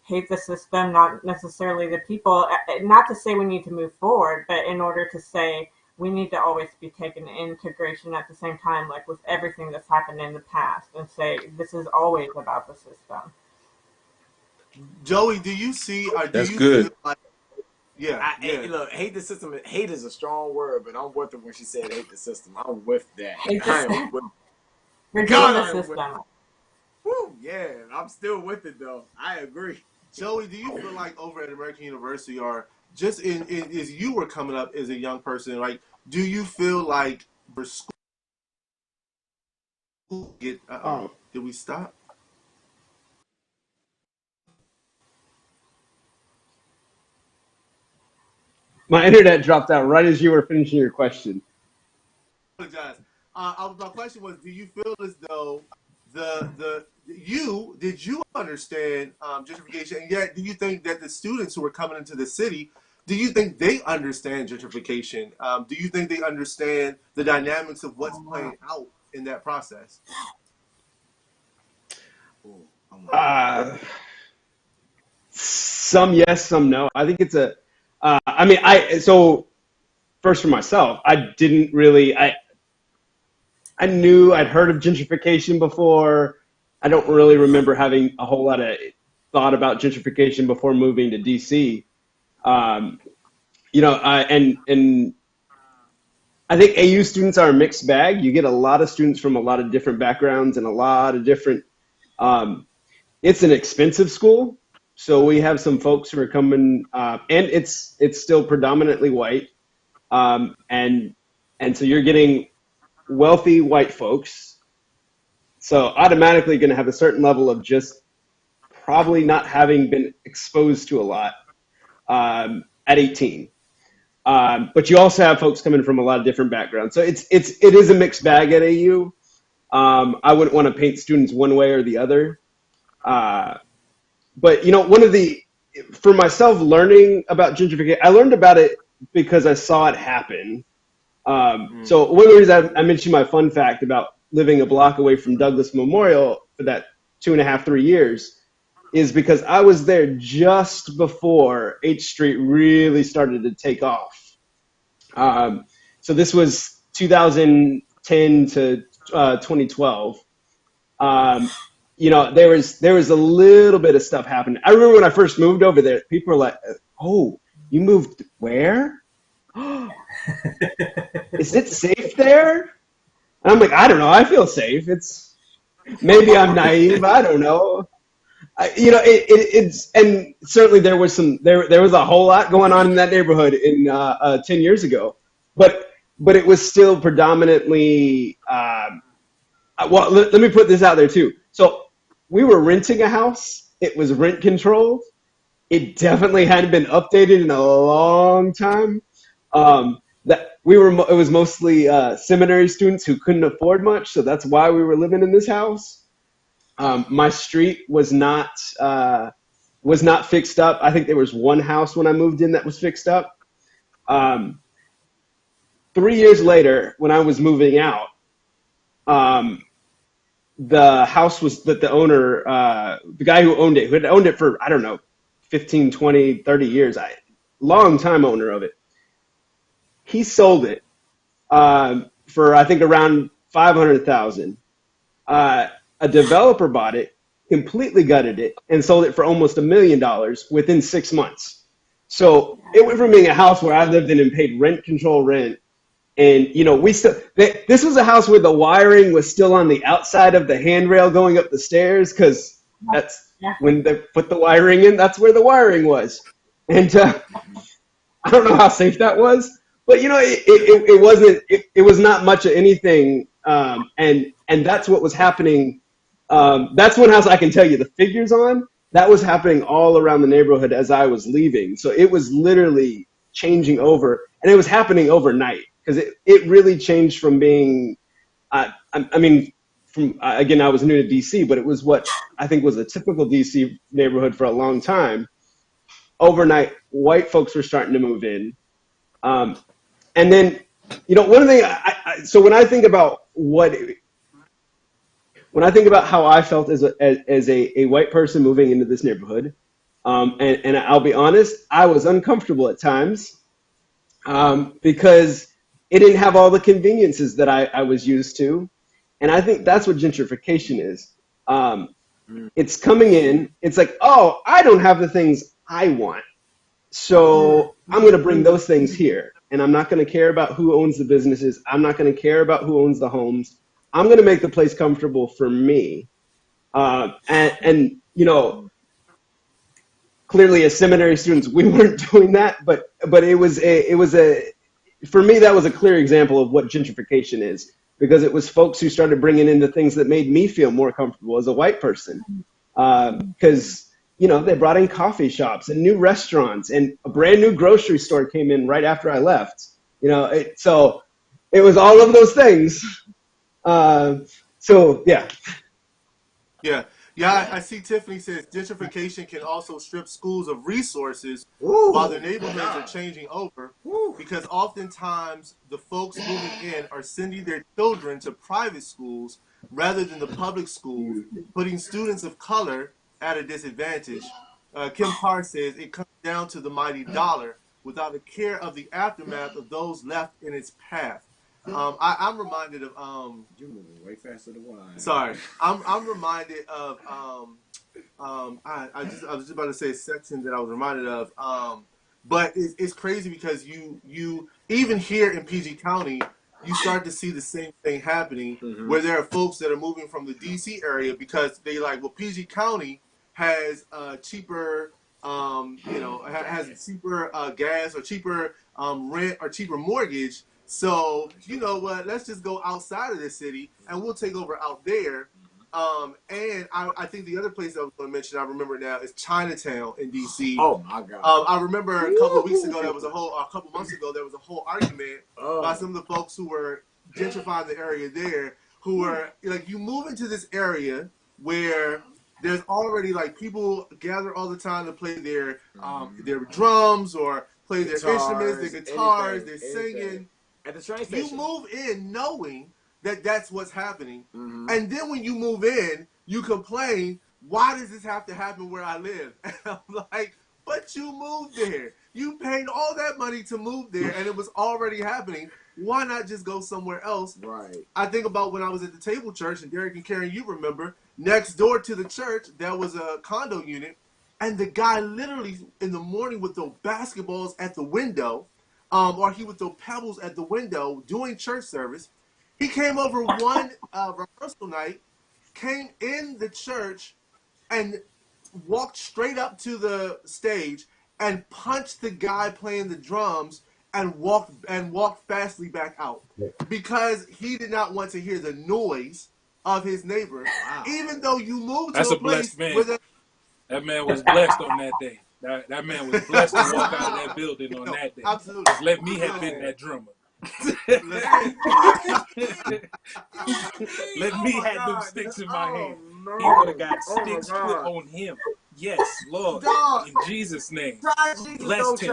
hate the system, not necessarily the people. Not to say we need to move forward, but in order to say we need to always be taking integration at the same time, like with everything that's happened in the past, and say this is always about the system. Joey, do you see? Or do That's you good. feel like, Look, hate the system. Hate is a strong word, but I'm with it when she said hate the system. I'm with that. Hate the system. God, the system. Woo, yeah, I'm still with it though. I agree. Joey, do you feel like over at American University, or just as you were coming up as a young person, like, do you feel like for school did we stop? My internet dropped out right as you were finishing your question. Apologize. My question was: do you feel as though did you understand gentrification? And yet, do you think that the students who are coming into the city, do you think they understand gentrification? Do you think they understand the dynamics of what's playing out in that process? Some yes, some no. I think it's so first for myself, I didn't really, I knew I'd heard of gentrification before. I don't really remember having a whole lot of thought about gentrification before moving to DC. And I think AU students are a mixed bag. You get a lot of students from a lot of different backgrounds and a lot of different, it's an expensive school. So we have some folks who are coming, and it's still predominantly white. And so you're getting wealthy white folks. So automatically going to have a certain level of just probably not having been exposed to a lot at 18. But you also have folks coming from a lot of different backgrounds. So it is a mixed bag at AU. I wouldn't want to paint students one way or the other. But for myself, learning about gentrification, I learned about it because I saw it happen. So one of the reasons I mentioned my fun fact about living a block away from Douglas Memorial for that 2.5, 3 years is because I was there just before H Street really started to take off. So this was 2010 to 2012. There was a little bit of stuff happening. I remember when I first moved over there, people were like, "Oh, you moved where? Is it safe there?" And I'm like, "I don't know. I feel safe. Maybe I'm naive. I don't know." And certainly there was a whole lot going on in that neighborhood in 10 years ago, but it was still predominantly. Well, let me put this out there too. So we were renting a house. It was rent controlled. It definitely hadn't been updated in a long time. It was mostly seminary students who couldn't afford much, so that's why we were living in this house. My street was not fixed up. I think there was one house when I moved in that was fixed up. 3 years later, when I was moving out, the house was that the owner, the guy who owned it, who had owned it for, I don't know, 15, 20, 30 years, long time owner of it. He sold it for, I think, around $500,000. A developer bought it, completely gutted it, and sold it for almost $1 million within 6 months. So it went from being a house where I lived in and paid rent control rent. And, this was a house where the wiring was still on the outside of the handrail going up the stairs, because that's when they put the wiring in, that's where the wiring was. And I don't know how safe that was, but, it was not much of anything. And that's what was happening. That's one house I can tell you the figures on. That was happening all around the neighborhood as I was leaving. So it was literally changing over, and it was happening overnight. Because it really changed from being, again, I was new to DC, but it was what I think was a typical DC neighborhood for a long time. Overnight, white folks were starting to move in. And then, one thing, so when I think about how I felt as a white person moving into this neighborhood, and I'll be honest, I was uncomfortable at times because it didn't have all the conveniences that I was used to. And I think that's what gentrification is. It's coming in, it's like, oh, I don't have the things I want. So I'm going to bring those things here. And I'm not going to care about who owns the businesses. I'm not going to care about who owns the homes. I'm going to make the place comfortable for me. Clearly as seminary students, we weren't doing that, but for me, that was a clear example of what gentrification is, because it was folks who started bringing in the things that made me feel more comfortable as a white person. Because, they brought in coffee shops and new restaurants, and a brand new grocery store came in right after I left. So it was all of those things. So yeah. Yeah. I see Tiffany says gentrification can also strip schools of resources Ooh, while their neighborhoods God. are changing over, Woo. because oftentimes the folks moving in are sending their children to private schools rather than the public schools, putting students of color at a disadvantage. Kim Carr says it comes down to the mighty dollar without a care of the aftermath of those left in its path. I'm reminded of You're moving way faster than wine. Sorry, I'm reminded of I was just about to say a section that I was reminded of, but it's crazy because you even here in PG County, you start to see the same thing happening, where there are folks that are moving from the DC area because they like, well, PG County has cheaper has cheaper gas or cheaper rent or cheaper mortgage. So you know what? Let's just go outside of the city and we'll take over out there. And I think the other place I was going to mention, I remember now, is Chinatown in DC. Oh my God! I remember a couple of weeks ago, a couple months ago, there was a whole argument by some of the folks who were gentrifying the area there, who were like, you move into this area where there's already like people gather all the time to play their drums or play their instruments, their guitars, they're singing. At the train station. You move in knowing that that's what's happening. And then when you move in, you complain, why does this have to happen where I live? And I'm like, but you moved there. You paid all that money to move there, and it was already happening. Why not just go somewhere else? Right. I think about when I was at the Table Church, and Derek and Karen, you remember, next door to the church, there was a condo unit, and the guy literally in the morning would throw basketballs at the window, or he would throw pebbles at the window during church service. He came over one rehearsal night, came in the church, and walked straight up to the stage and punched the guy playing the drums and walked fastly back out because he did not want to hear the noise of his neighbor. Wow. Even though you moved to a place where that man was blessed on that day. That man was blessed to walk out of that building on that day. Absolutely. Let me have been that drummer. Let me have them sticks in my hand. He would have got sticks put on him. Yes, Lord. In Jesus' name. Bless him.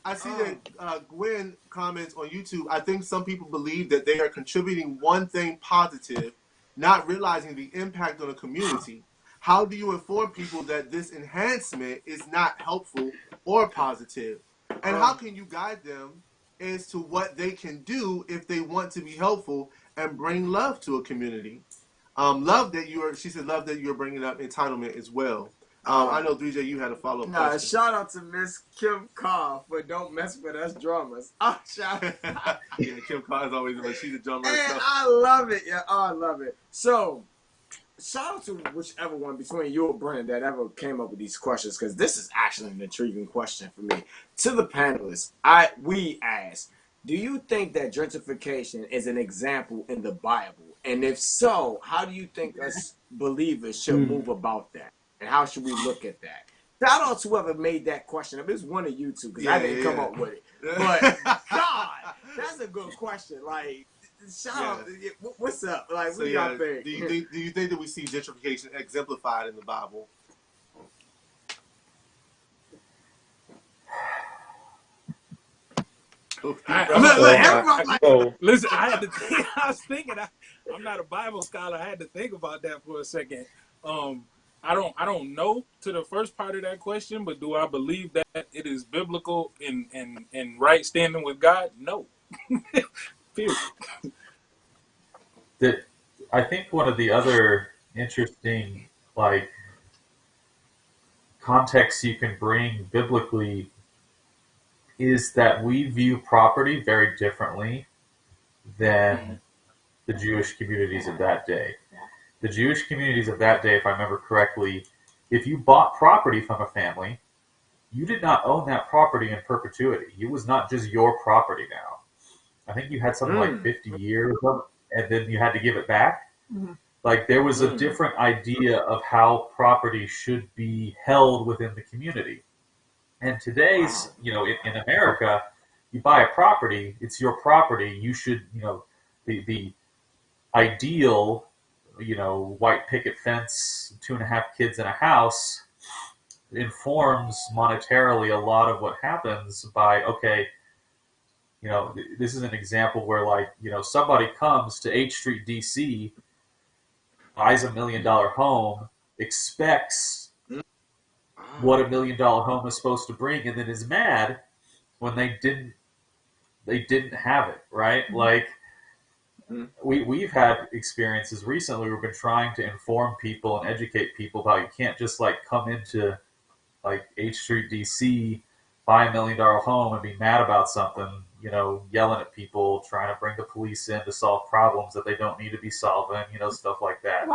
I see that Gwen comments on YouTube. I think some people believe that they are contributing one thing positive, not realizing the impact on the community. How do you inform people that this enhancement is not helpful or positive? And how can you guide them as to what they can do if they want to be helpful and bring love to a community? She said love that you're bringing up entitlement as well. I know 3J, you had a follow-up question. Shout out to Miss Kim Carr for Don't Mess With Us Drummers. Oh, shout out. Yeah, Kim Carr is always like, she's a drummer. And I love it. Yeah, I love it. So, shout out to whichever one between you or Brennan that ever came up with these questions, because this is actually an intriguing question for me. To the panelists, we ask, do you think that gentrification is an example in the Bible? And if so, how do you think us believers should move about that? And how should we look at that? Shout out to whoever made that question. I mean, it's one of you two, because I didn't come up with it. But, God, that's a good question. Like, shout out. What's up? Like, what do y'all think? Do you think that we see gentrification exemplified in the Bible? Listen, I had to think. I was thinking. I'm not a Bible scholar. I had to think about that for a second. I don't know to the first part of that question, but do I believe that it is biblical and right standing with God? No. Period. I think one of the other interesting contexts you can bring biblically is that we view property very differently than the Jewish communities of that day. The Jewish communities of that day, if I remember correctly, if you bought property from a family, you did not own that property in perpetuity. It was not just your property now. I think you had something like 50 years of it. and then you had to give it back. Mm-hmm. Like there was a different idea of how property should be held within the community. And today's, in America, you buy a property, it's your property. You should, the ideal, white picket fence, 2.5 kids in a house informs monetarily a lot of what happens by, okay, this is an example where somebody comes to H Street, DC, buys $1 million home, expects what $1 million home is supposed to bring, and then is mad when they didn't have it, right? Like we've had experiences recently. We've been trying to inform people and educate people about you can't just come into H Street, DC, buy $1 million home and be mad about something, yelling at people, trying to bring the police in to solve problems that they don't need to be solving, stuff like that.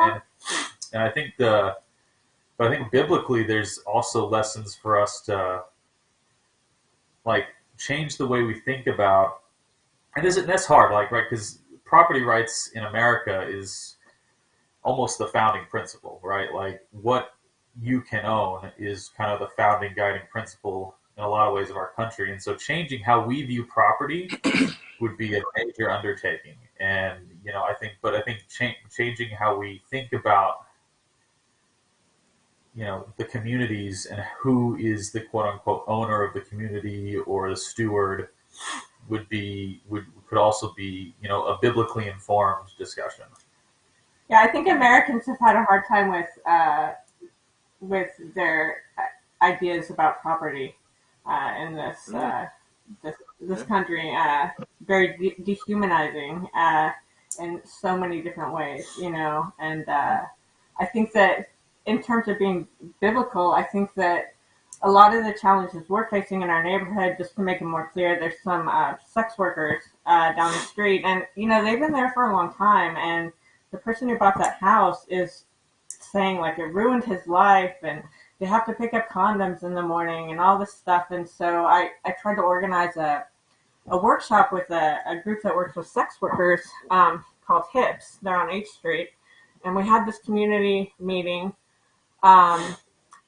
And I think but I think biblically there's also lessons for us to change the way we think about, and that's hard, right? Because property rights in America is almost the founding principle, right? Like what you can own is kind of the founding guiding principle in a lot of ways of our country. And so changing how we view property would be a major undertaking. And, I think changing how we think about, the communities and who is the quote unquote owner of the community or the steward could also be, a biblically informed discussion. Yeah, I think Americans have had a hard time with their ideas about property in this country. Very dehumanizing in so many different ways, and I think that in terms of being biblical, I think that a lot of the challenges we're facing in our neighborhood, just to make it more clear, there's some sex workers down the street, and they've been there for a long time, and the person who bought that house is saying it ruined his life, and they have to pick up condoms in the morning and all this stuff. And so I tried to organize a workshop with a group that works with sex workers called Hips. They're on H Street, and we had this community meeting.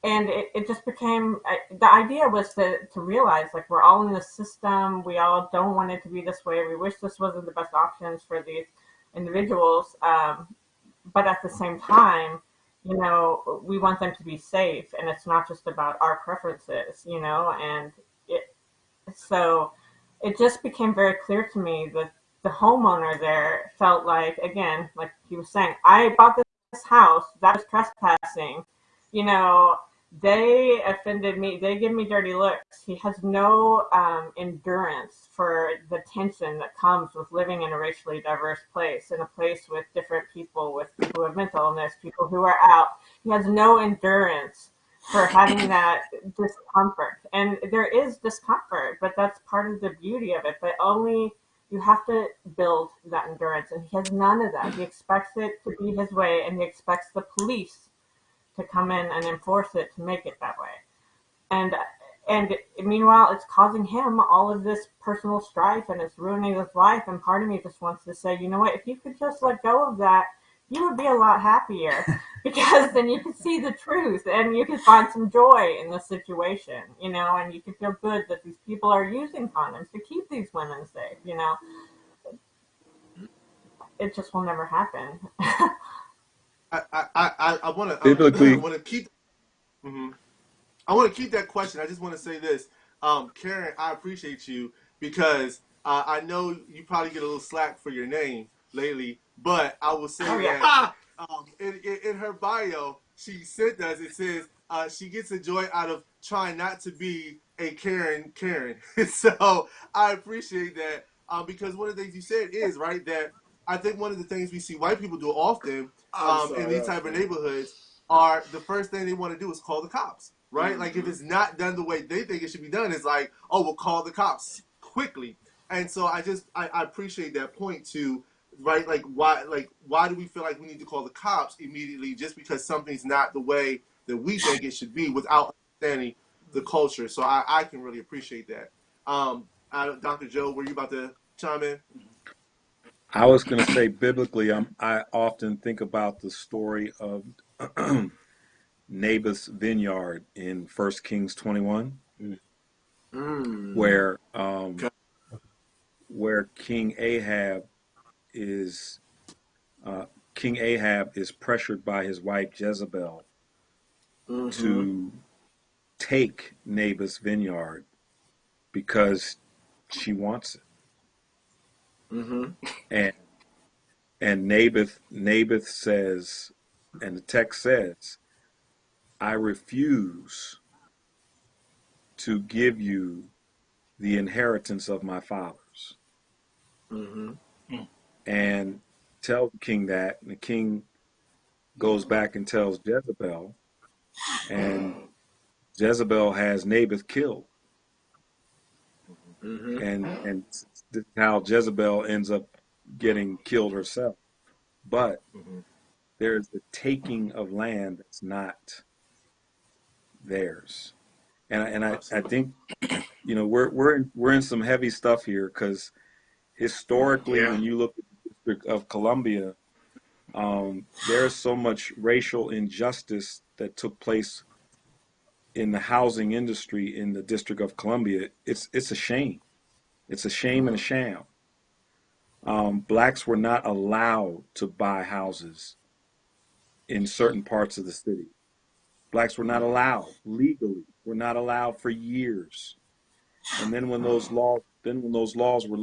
And it just became, the idea was to realize we're all in the system. We all don't want it to be this way. We wish this wasn't the best options for these individuals. But at the same time, we want them to be safe, and it's not just about our preferences, and so it just became very clear to me that the homeowner there felt again, like he was saying, I bought this house, that was trespassing, they offended me, they give me dirty looks. He has no endurance for the tension that comes with living in a racially diverse place, in a place with different people, with people who have mental illness, people who are out. He has no endurance for having that discomfort. And there is discomfort, but that's part of the beauty of it. But only you have to build that endurance. And he has none of that. He expects it to be his way, and he expects the police to come in and enforce it to make it that way. And meanwhile, it's causing him all of this personal strife, and it's ruining his life. And part of me just wants to say, you know what, if you could just let go of that, you would be a lot happier, because then you could see the truth and you could find some joy in the situation, and you could feel good that these people are using condoms to keep these women safe, It just will never happen. I want to Biblically, keep. I want to keep that question. I just want to say this, Karen. I appreciate you because I know you probably get a little slack for your name lately, but I will say that in her bio, she sent us. It says she gets a joy out of trying not to be a Karen. So I appreciate that because one of the things you said is right that I think one of the things we see white people do often in these type of neighborhoods are the first thing they want to do is call the cops, right? Like if it's not done the way they think it should be done, it's like, oh, we'll call the cops quickly. And so I appreciate that point too, right? Why do we feel like we need to call the cops immediately just because something's not the way that we think it should be without understanding the culture? So I can really appreciate that. Dr. Joe, were you about to chime in? I was going to say biblically, I often think about the story of Naboth's vineyard in 1 Kings 21, Mm. where Okay. where is uh, King Ahab is pressured by his wife Jezebel Mm-hmm. to take Naboth's vineyard because she wants it, Mm-hmm. and Naboth says, and the text says, I refuse to give you the inheritance of my fathers. Mm-hmm. And tell the king that, and the king goes back and tells Jezebel, and Jezebel has Naboth killed. Mm-hmm. And this is how Jezebel ends up getting killed herself. But Mm-hmm. there's the taking of land that's not theirs. And I Absolutely. think, you know, we're in some heavy stuff here, because historically, Yeah. when you look at the District of Columbia, there's so much racial injustice that took place in the housing industry in the District of Columbia. It's a shame. It's a shame and a sham. Blacks were not allowed to buy houses in certain parts of the city. Blacks were not allowed legally. Were not allowed for years. And then when those laws were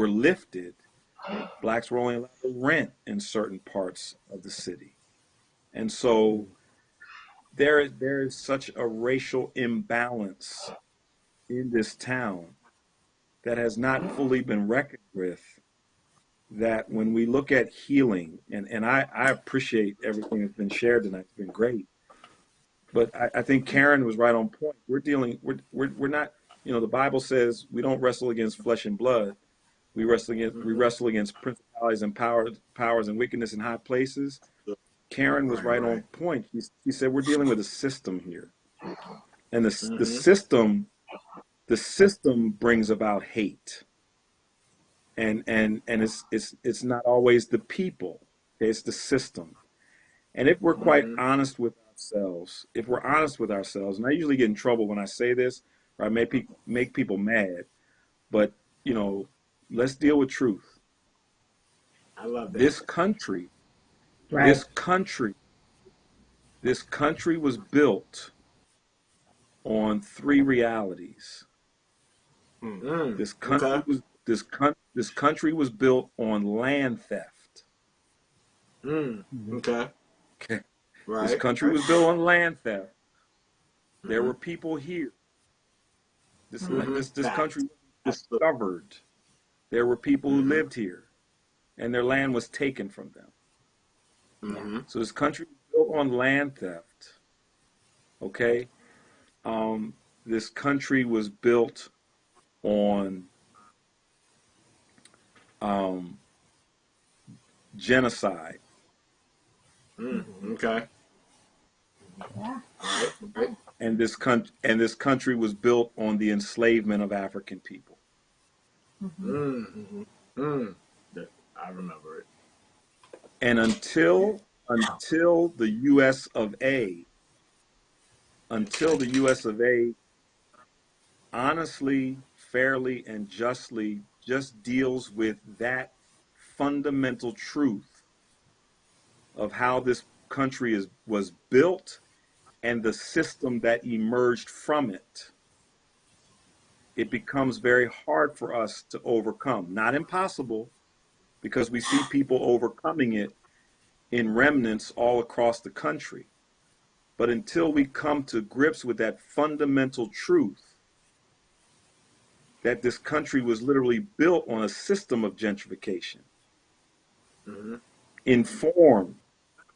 lifted, blacks were only allowed to rent in certain parts of the city. And so there is such a racial imbalance in this town that has not fully been reckoned with, that when we look at healing, and I appreciate everything that's been shared tonight, it's been great. But I think Karen was right on point. We're not, you know, the Bible says we don't wrestle against flesh and blood. We Mm-hmm. wrestle against principalities and powers and wickedness in high places. Karen was Right. right on Right. point. She said we're dealing with a system here, and Mm-hmm. the system brings about hate, and it's not always the people. Okay? It's the system. And if we're quite Mm-hmm. honest with ourselves, and I usually get in trouble when I say this, or I make people mad, but you know, let's deal with truth. I love that. This country, Right. this country, this country was built on three realities. Mm. This Okay. country was this country was built on land theft. Mm. Okay. Okay. This Right. country Right. was built on land theft. There Mm-hmm. were people here. Mm-hmm. This country Facts. was Absolutely. discovered. There were people who Mm-hmm. lived here, and their land was taken from them. Mm-hmm. So this country was built on land theft. Okay. This country was built on um, genocide. Mm. Okay. Yeah. Right. Right. This country was built on the enslavement of African people. Mm-hmm. Mm-hmm. Mm. I remember it. And until the US of A, until the US of A honestly, fairly, and justly just deals with that fundamental truth of how this country was built and the system that emerged from it, it becomes very hard for us to overcome. Not impossible, because we see people overcoming it in remnants all across the country. But until we come to grips with that fundamental truth that this country was literally built on a system of gentrification, Mm-hmm. informed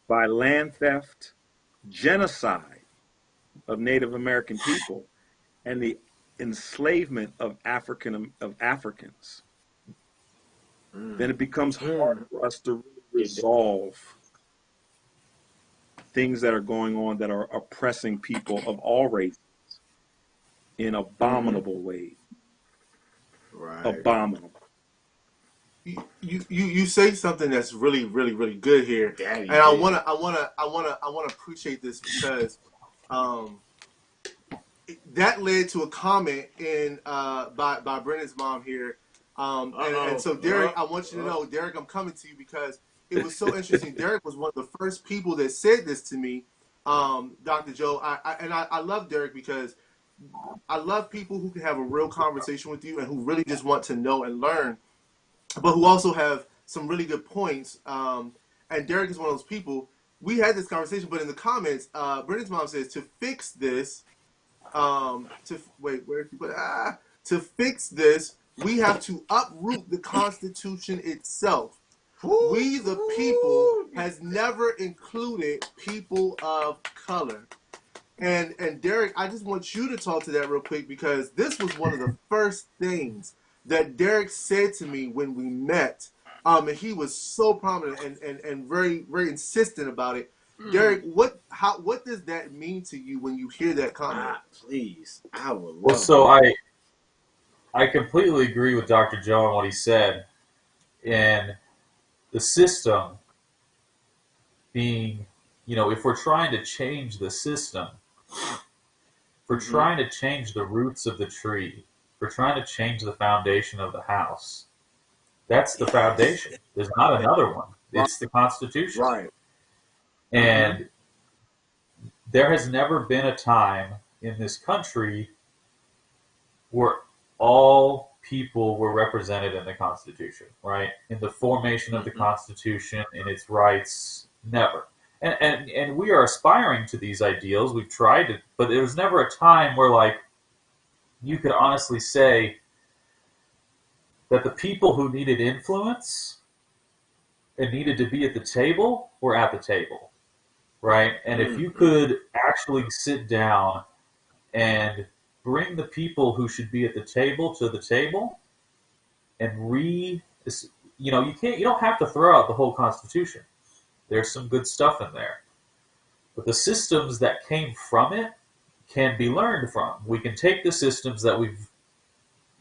by land theft, genocide of Native American people, and the enslavement of Africans, then Mm. it becomes hard Mm. for us to really It did. resolve things that are going on that are oppressing people of all races in Mm-hmm. abominable ways. Right. Abominable. you say something that's really, really, really good here, Daddy, and I wanna appreciate this because that led to a comment in by Brennan's mom here, and so Derek, I want you to know, Derek, I'm coming to you because it was so interesting. Derek was one of the first people that said this to me, Dr. Joe. I love Derek because I love people who can have a real conversation with you and who really just want to know and learn, but who also have some really good points. And Derek is one of those people. We had this conversation, but in the comments, Brennan's mom says to fix this. To fix this, we have to uproot the Constitution itself. We, the people, has never included people of color. And Derek, I just want you to talk to that real quick because this was one of the first things that Derek said to me when we met. And he was so prominent and very, very insistent about it. Derek, what does that mean to you when you hear that comment? Please, I would love. Well, so I completely agree with Dr. Joe on what he said, and the system being, if we're trying to change the system, if we're trying to change the roots of the tree, if we're trying to change the foundation of the house, that's the foundation. There's not another one. It's the Constitution. Right. And there has never been a time in this country where all people were represented in the Constitution, right? In the formation of the Constitution, in its rights, never. And we are aspiring to these ideals. We've tried to, but there was never a time where, you could honestly say that the people who needed influence and needed to be at the table were at the table. Right? And if you could actually sit down and bring the people who should be at the table to the table and you don't have to throw out the whole Constitution. There's some good stuff in there. But the systems that came from it can be learned from. We can take the systems that we've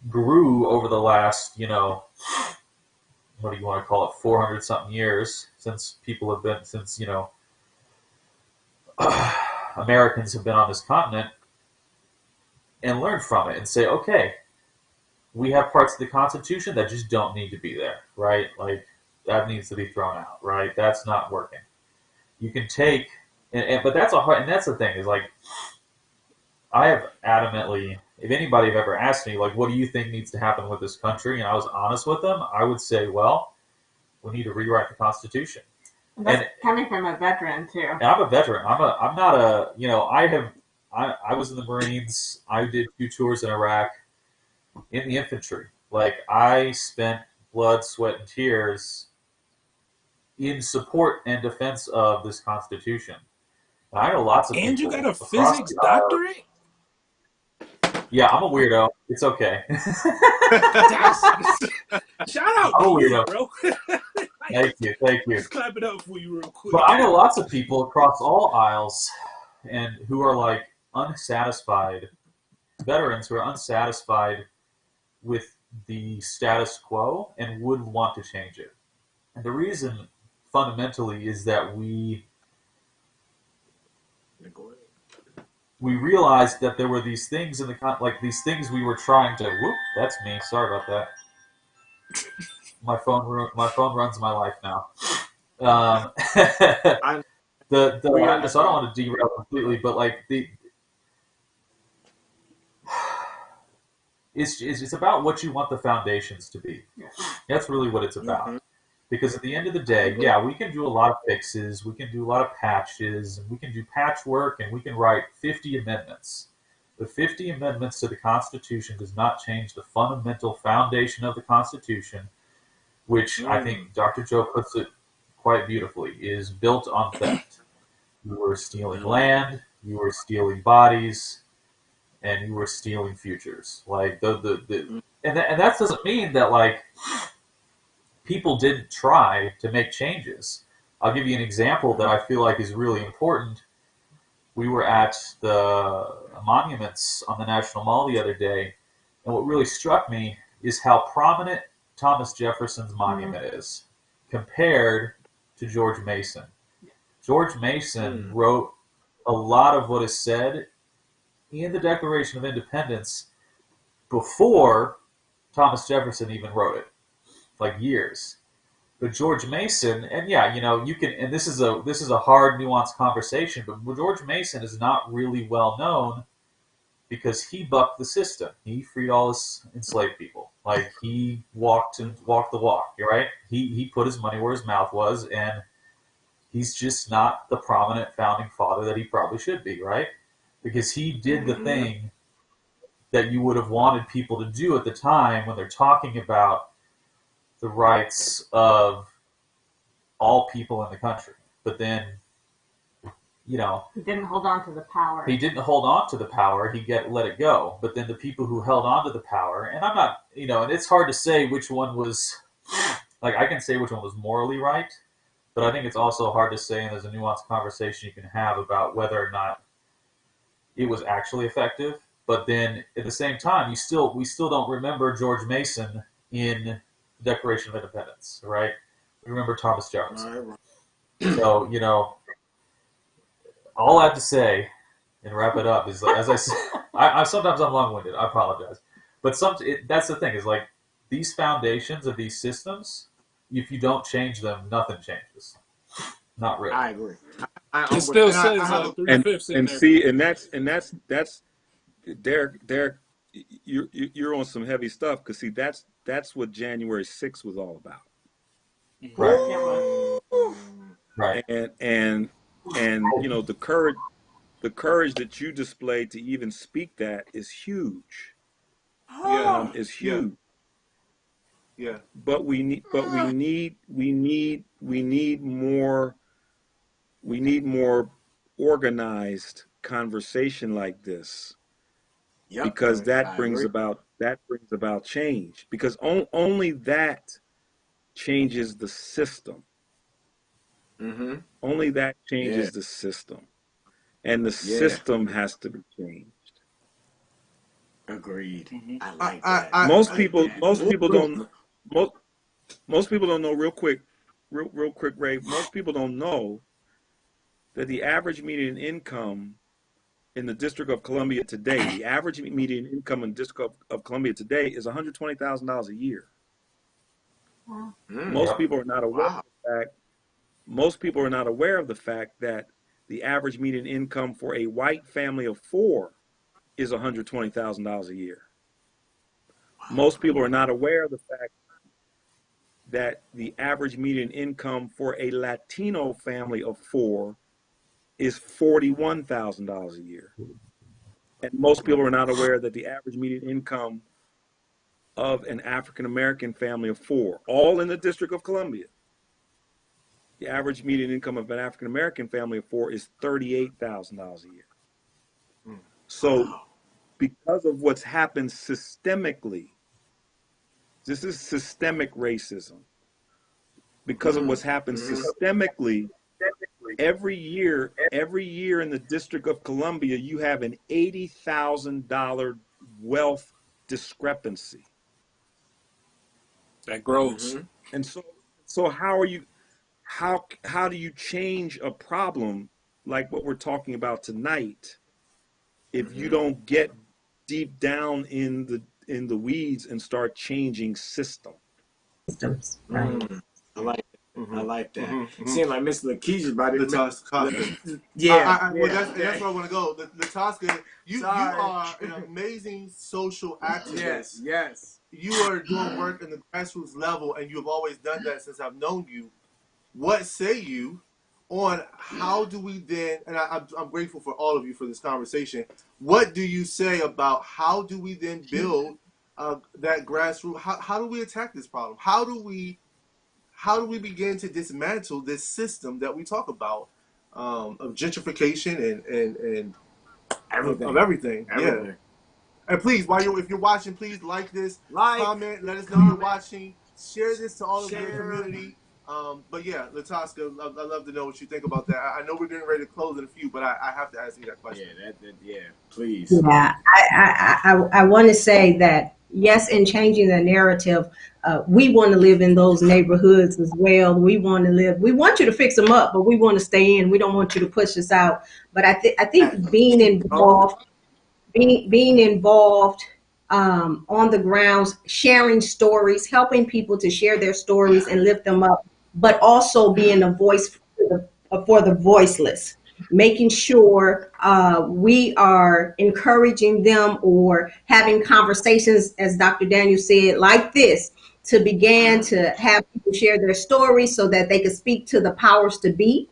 grew over the last, what do you want to call it, 400 something years since people have been, Americans have been on this continent, and learn from it and say, okay, we have parts of the Constitution that just don't need to be there, right? That needs to be thrown out, right? That's not working. You can take, but that's and that's the thing is I have adamantly, if anybody have ever asked me, what do you think needs to happen with this country? And I was honest with them, I would say, well, we need to rewrite the Constitution. That's coming from a veteran too. And I'm a veteran. I'm not I was in the Marines. I did 2 tours in Iraq in the infantry. I spent blood, sweat, and tears in support and defense of this Constitution. And I know lots of people. And you got a physics doctorate? Yeah, I'm a weirdo. It's okay. Shout out I'm a to you, weirdo. bro. Thank you. Just clap it up for you real quick. But I know lots of people across all aisles and who are unsatisfied, veterans who are unsatisfied with the status quo and would want to change it. And the reason fundamentally is that we realized that there were these things in these things we were trying to. Whoop, that's me. Sorry about that. My phone runs my life now. So I don't want to derail completely, but it's about what you want the foundations to be. That's really what it's about. Because at the end of the day, yeah, we can do a lot of fixes, we can do a lot of patches, and we can do patchwork, and we can write 50 amendments. But 50 amendments to the Constitution does not change the fundamental foundation of the Constitution, which I think Dr. Joe puts it quite beautifully, is built on theft. You were stealing land, you were stealing bodies, and you were stealing futures. And that doesn't mean that people didn't try to make changes. I'll give you an example that I feel like is really important. We were at the monuments on the National Mall the other day, and what really struck me is how prominent Thomas Jefferson's monument is compared to George Mason. George Mason wrote a lot of what is said in the Declaration of Independence before Thomas Jefferson even wrote it, like years. But George Mason, and yeah, you know, you can, and this is a hard, nuanced conversation, but George Mason is not really well known because he bucked the system. He freed all his enslaved people. Like, he walked the walk, right? He put his money where his mouth was, and he's just not the prominent founding father that he probably should be, right? Because he did the thing that you would have wanted people to do at the time when they're talking about the rights of all people in the country. But then, you know, He didn't hold on to the power. he didn't hold on to the power. He let it go. But then the people who held on to the power, and I'm not, you know, and it's hard to say which one was, like, I can say which one was morally right, but I think it's also hard to say, and there's a nuanced conversation you can have about whether or not it was actually effective. But then at the same time, we still don't remember George Mason in the Declaration of Independence, right? We remember Thomas Jefferson. So, you know, all I have to say and wrap it up is, as I said, I sometimes I'm long-winded. I apologize, but that's the thing, is like, these foundations of these systems, if you don't change them, nothing changes. Not really. I agree. It still says 3/5 in And there. see, and that's Derek, you're on some heavy stuff, because see, that's what January 6th was all about. Right. And you know, the courage that you displayed to even speak that is huge. Is huge. Yeah. But we need more organized conversation like this, because that brings about change, because only that changes the system. Only that changes the system, and the system has to be changed. Agreed. Mhm. I like that. Most people don't know, real quick, Ray. Most people don't know that the average median income in the District of Columbia today, the average median income in the District of Columbia today is $120,000 a year. Most people are not aware of the fact. Most people are not aware of the fact that the average median income for a white family of 4 is $120,000 a year. Most people are not aware of the fact that the average median income for a Latino family of 4 is $41,000 a year. And most people are not aware that the average median income of an African American family of 4, all in the District of Columbia, the average median income of an African American family of 4 is $38,000 a year. So, because of what's happened systemically, this is systemic racism. Because of what's happened systemically, every year in the District of Columbia, you have an $80,000 wealth discrepancy. That grows. And so how do you change a problem like what we're talking about tonight if you don't get deep down in the weeds and start changing systems? I like that. I like that. Seems like Miss Lakeisha about it. Lataska. Yeah. Well, that's where I want to go. Lataska, you are an amazing social activist. Yes. You are doing work in the grassroots level, and you've always done that since I've known you. What say you on how do we then, and I'm grateful for all of you for this conversation, what do you say about how do we then build that grassroots, how do we attack this problem? How do we begin to dismantle this system that we talk about of gentrification and Everything. of everything? Yeah. And please, if you're watching, please like this, comment, let us know you're watching, share this to all of your community. But yeah, Lataska, I'd love to know what you think about that. I know we're getting ready to close in a few, but I have to ask you that question. Yeah, please. Yeah, I want to say that yes, in changing the narrative, we want to live in those neighborhoods as well. We want to live. We want you to fix them up, but we want to stay in. We don't want you to push us out. But I think being involved, being involved on the grounds, sharing stories, helping people to share their stories and lift them up, but also being a voice for the voiceless, making sure we are encouraging them or having conversations, as Dr. Daniel said, like this, to begin to have people share their stories so that they can speak to the powers to be,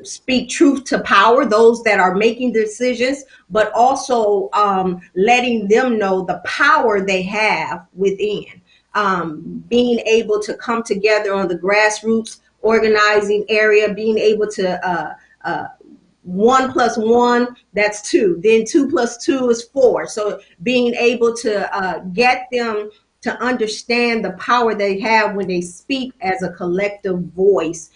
speak truth to power, those that are making decisions, but also letting them know the power they have within. Being able to come together on the grassroots organizing area, being able to 1 plus 1, that's 2. Then 2 plus 2 is 4. So being able to get them to understand the power they have when they speak as a collective voice,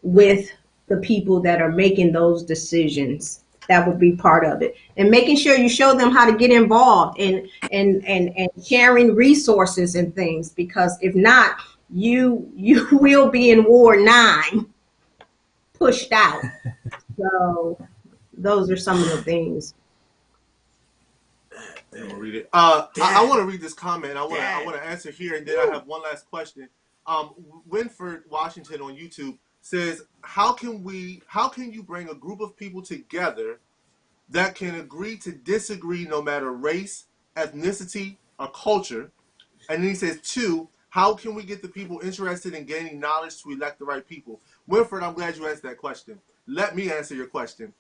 with the people that are making those decisions. That would be part of it, and making sure you show them how to get involved and sharing resources and things, because if not, you will be in War 9, pushed out. So those are some of the things. I'm gonna read it. I want to read this comment. I want to answer here, and then I have one last question. Winford Washington on YouTube says, how can you bring a group of people together that can agree to disagree no matter race, ethnicity, or culture? And then he says, 2, how can we get the people interested in gaining knowledge to elect the right people? Winford, I'm glad you asked that question. Let me answer your question.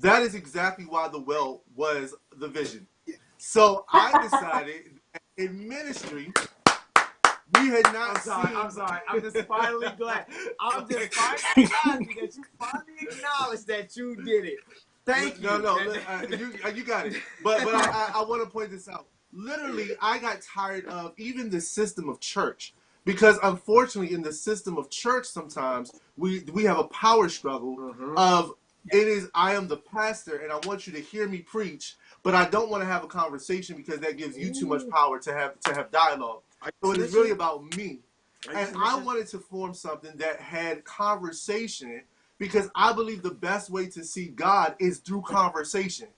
That is exactly why the well was the vision. So I decided in ministry, we had not I'm sorry. I'm just finally glad. I'm just finally glad that you finally acknowledged that you did it. Thank you. No, you got it. But I want to point this out. Literally, I got tired of even the system of church, because unfortunately, in the system of church, sometimes we have a power struggle of, it is, I am the pastor and I want you to hear me preach, but I don't want to have a conversation because that gives you too much power to have dialogue. So it is really about me. And I wanted to form something that had conversation, because I believe the best way to see God is through conversation.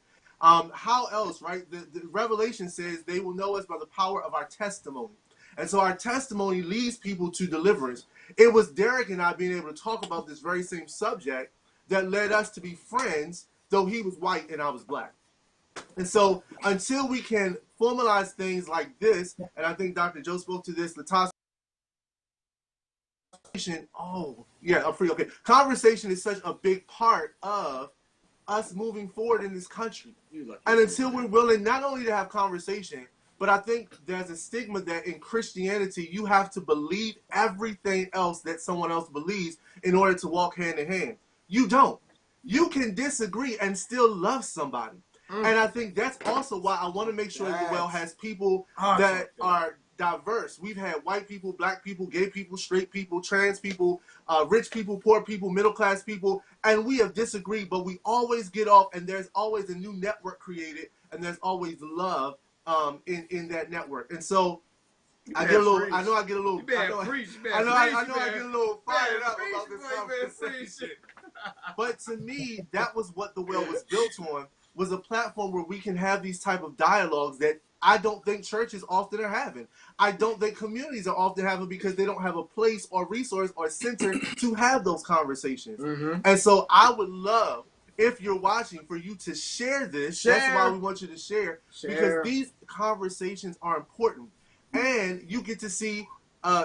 How else, right? The Revelation says they will know us by the power of our testimony. And so our testimony leads people to deliverance. It was Derek and I being able to talk about this very same subject that led us to be friends, though he was white and I was black. And so until we can formalize things like this, and I think Dr. Joe spoke to this, Latasha, oh, yeah, I'm free. Okay. Conversation is such a big part of us moving forward in this country. And until we're willing not only to have conversation, but I think there's a stigma that in Christianity, you have to believe everything else that someone else believes in order to walk hand in hand. You don't. You can disagree and still love somebody. And I think that's also why I want to make sure the well has people that are diverse. We've had white people, black people, gay people, straight people, trans people, rich people, poor people, middle class people, and we have disagreed, but we always get off, and there's always a new network created, and there's always love in that network. And so I get a little. I know I get a little. I know I get a little fired up about this conversation. But to me, that was what the well was built on, was a platform where we can have these type of dialogues that I don't think churches often are having. I don't think communities are often having, because they don't have a place or resource or center to have those conversations. And so I would love, if you're watching, for you to share this. That's why we want you to share. Because these conversations are important. And you get to see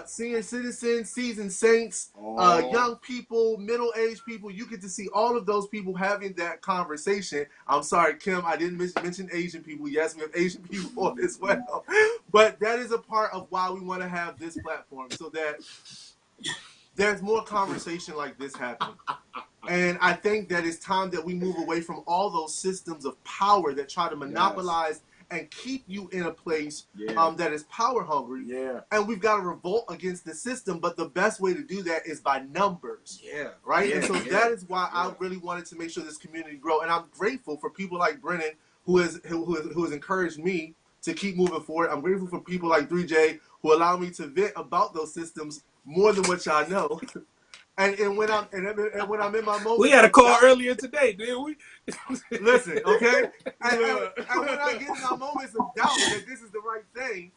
senior citizens, seasoned saints, young people, middle-aged people. You get to see all of those people having that conversation. I'm sorry, Kim, I didn't mention Asian people. Yes, we have Asian people as well. But that is a part of why we want to have this platform, so that there's more conversation like this happening. And I think that it's time that we move away from all those systems of power that try to monopolize and keep you in a place Yeah. that is power hungry. Yeah. And we've got to revolt against the system, but the best way to do that is by numbers. Yeah. Right? Yeah, And so yeah, that is why I yeah. really wanted to make sure this community grow. And I'm grateful for people like Brennan who has encouraged me to keep moving forward. I'm grateful for people like 3J who allow me to vent about those systems more than what y'all know. And when I'm in my moment, We had a call earlier today, didn't we? Listen, okay? And when I get in my moments of doubt that this is the right thing,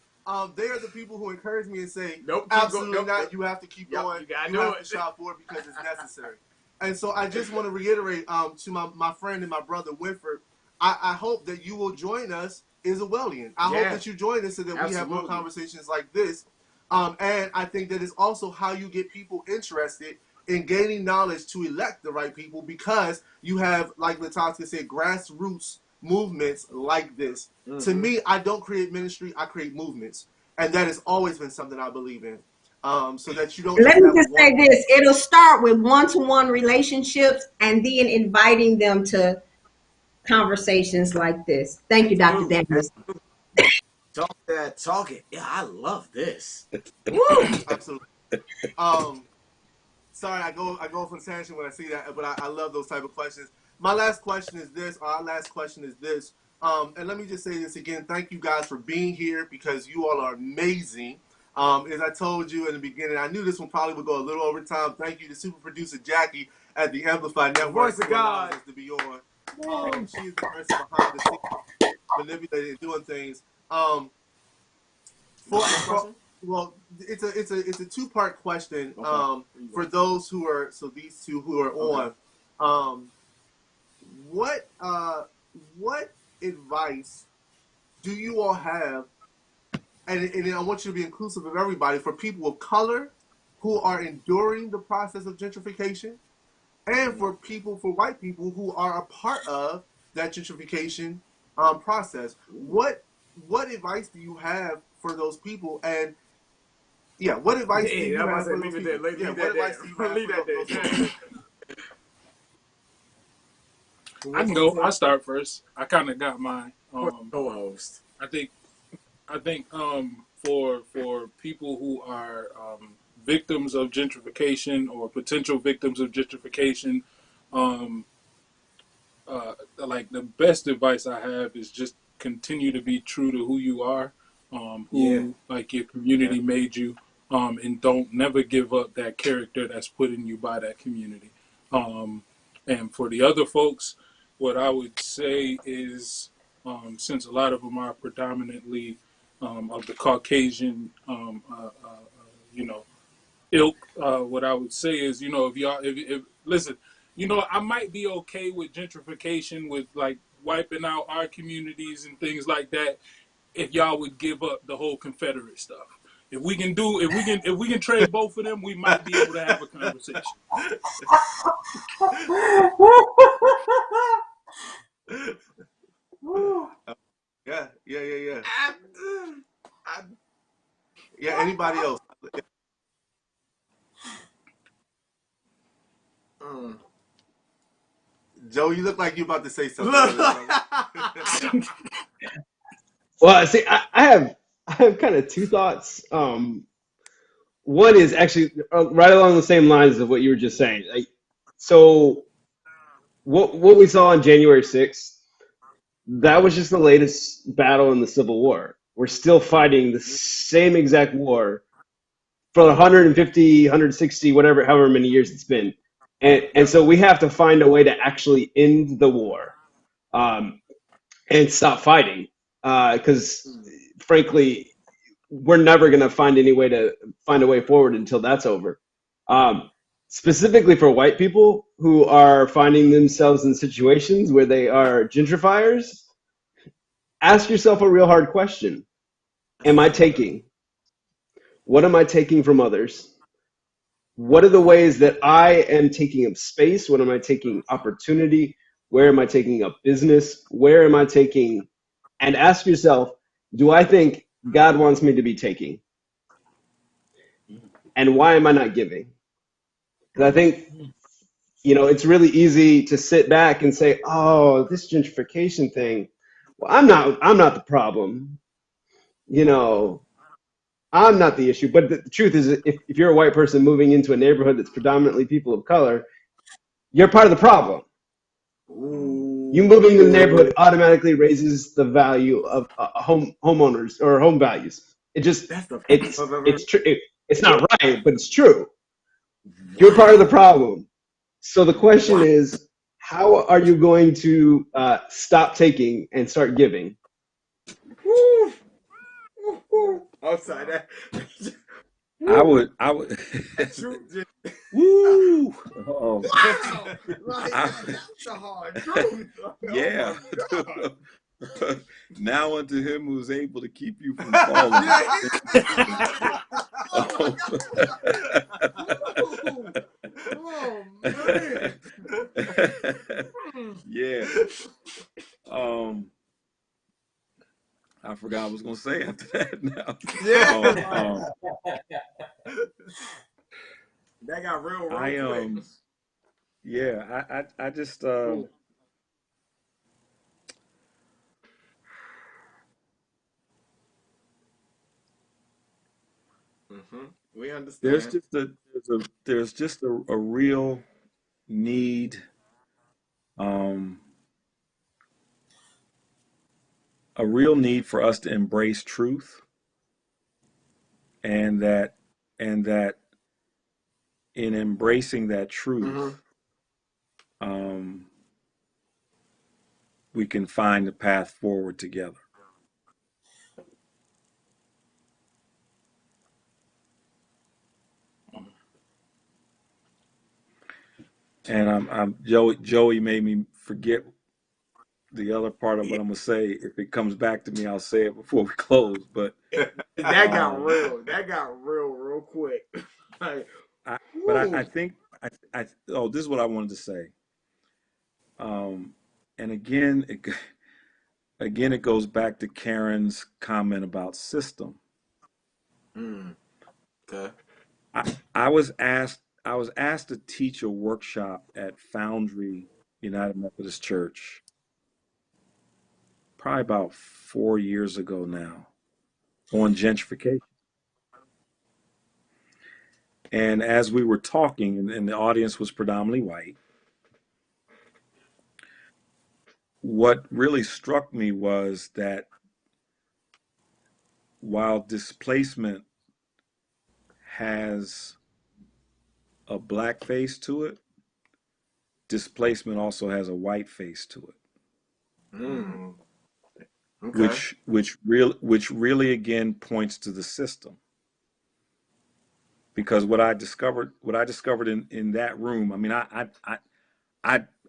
they are the people who encourage me and say, Nope, absolutely not. You have to keep going. You gotta You do have it. to shout for it because it's necessary. And so I just want to reiterate to my friend and my brother Winford, I hope that you will join us as a Wellian. I hope that you join us so that we have more conversations like this. And I think that is also how you get people interested in gaining knowledge to elect the right people, because you have, like Lataska said, grassroots movements like this. Mm-hmm. To me, I don't create ministry, I create movements. And that has always been something I believe in. So that you don't. Let me just say this: it'll start with one-to-one relationships, and then inviting them to conversations like this. Thank you, Dr. Daniels. Talk it. Yeah, I love this. Woo! Absolutely. Sorry, I go off on tangent when I see that, but I love those type of questions. My last question is this, or our last question is this. And let me just say this again. Thank you guys for being here, because you all are amazing. As I told you in the beginning, I knew this one probably would go a little over time. Thank you to super producer Jackie at the Amplify Network. Voice of God. Us to be on. She's the person behind the scenes, manipulating and doing things. Well, it's a two-part question. For those who are, so these two who are on, what advice do you all have? And I want you to be inclusive of everybody, for people of color who are enduring the process of gentrification, and for white people who are a part of that gentrification process. What advice do you have for those people? And yeah, what advice do you have for those people? What advice do you have for those people? I can go. I'll start first. I kind of got my co-host. I think for people who are victims of gentrification or potential victims of gentrification, like the best advice I have is just continue to be true to who you are, like your community made you, and don't never give up that character that's put in you by that community. And for the other folks, what I would say is, since a lot of them are predominantly of the Caucasian, ilk, what I would say is, if listen, I might be okay with gentrification, with like wiping out our communities and things like that, if y'all would give up the whole Confederate stuff. If we can trade both of them, we might be able to have a conversation. Yeah. Yeah. Anybody else? Joe, you look like you're about to say something. Well, see, I have kind of two thoughts. One is actually right along the same lines of what you were just saying. So what we saw on January 6th, that was just the latest battle in the Civil War. We're still fighting the same exact war for 150, 160, however many years it's been. And so we have to find a way to actually end the war and stop fighting. Because frankly, we're never going to find a way forward until that's over. Specifically for white people who are finding themselves in situations where they are gentrifiers, ask yourself a real hard question. Am I taking? What am I taking from others? What are the ways that I am taking up space? What am I taking opportunity? Where am I taking up business? Where am I taking? And ask yourself, do I think God wants me to be taking? And why am I not giving? Because I think, it's really easy to sit back and say, oh, this gentrification thing, Well, I'm not the problem. You know, I'm not the issue. But the truth is, if you're a white person moving into a neighborhood that's predominantly people of color, you're part of the problem. You moving to the neighborhood automatically raises the value of homeowners or home values. That's the first I've ever. It's true. It's not right, but it's true. You're part of the problem. So the question is, how are you going to stop taking and start giving? Woo. Outside that. I would. Truth. Woo! Oh, Wow. Like, I, that's the hard truth. yeah. Oh my God. Now unto him who is able to keep you from falling. Oh, oh man. Yeah. I forgot what I was gonna say after that now. Yeah. That got real quick. Yeah, I just Cool. We there's understand. just there's just a real need, um a real need for us to embrace truth, and that in embracing that truth, um we can find the path forward together. And I'm Joey made me forget the other part of what I'm gonna say. If it comes back to me, I'll say it before we close. But That got um, real. That got real quick. Like, I, I woo. think oh, this is what I wanted to say. And again, it goes back to Karen's comment about system. Okay. I was asked to teach a workshop at Foundry United Methodist Church probably about 4 years ago now on gentrification. And as we were talking, and the audience was predominantly white, what really struck me was that while displacement has a black face to it, displacement also has a white face to it, Okay. which really again points to the system. Because what I discovered in that room, I mean, I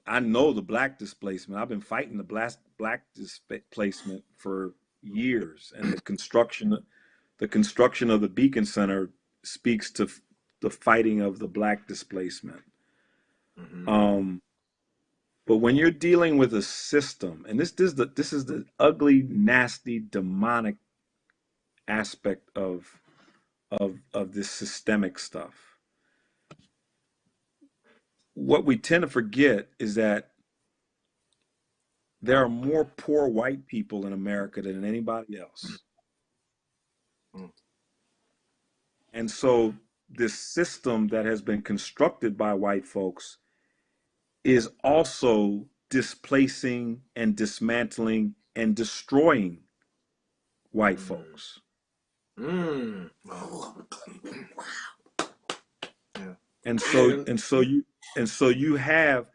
I know the black displacement. I've been fighting the black displacement for years, and the construction of the Beacon Center speaks to the fighting of the black displacement. Um, but when you're dealing with a system, and this is the ugly, nasty, demonic aspect of this systemic stuff. What we tend to forget is that there are more poor white people in America than anybody else. And so this system that has been constructed by white folks is also displacing and dismantling and destroying white folks. Mm. And so you have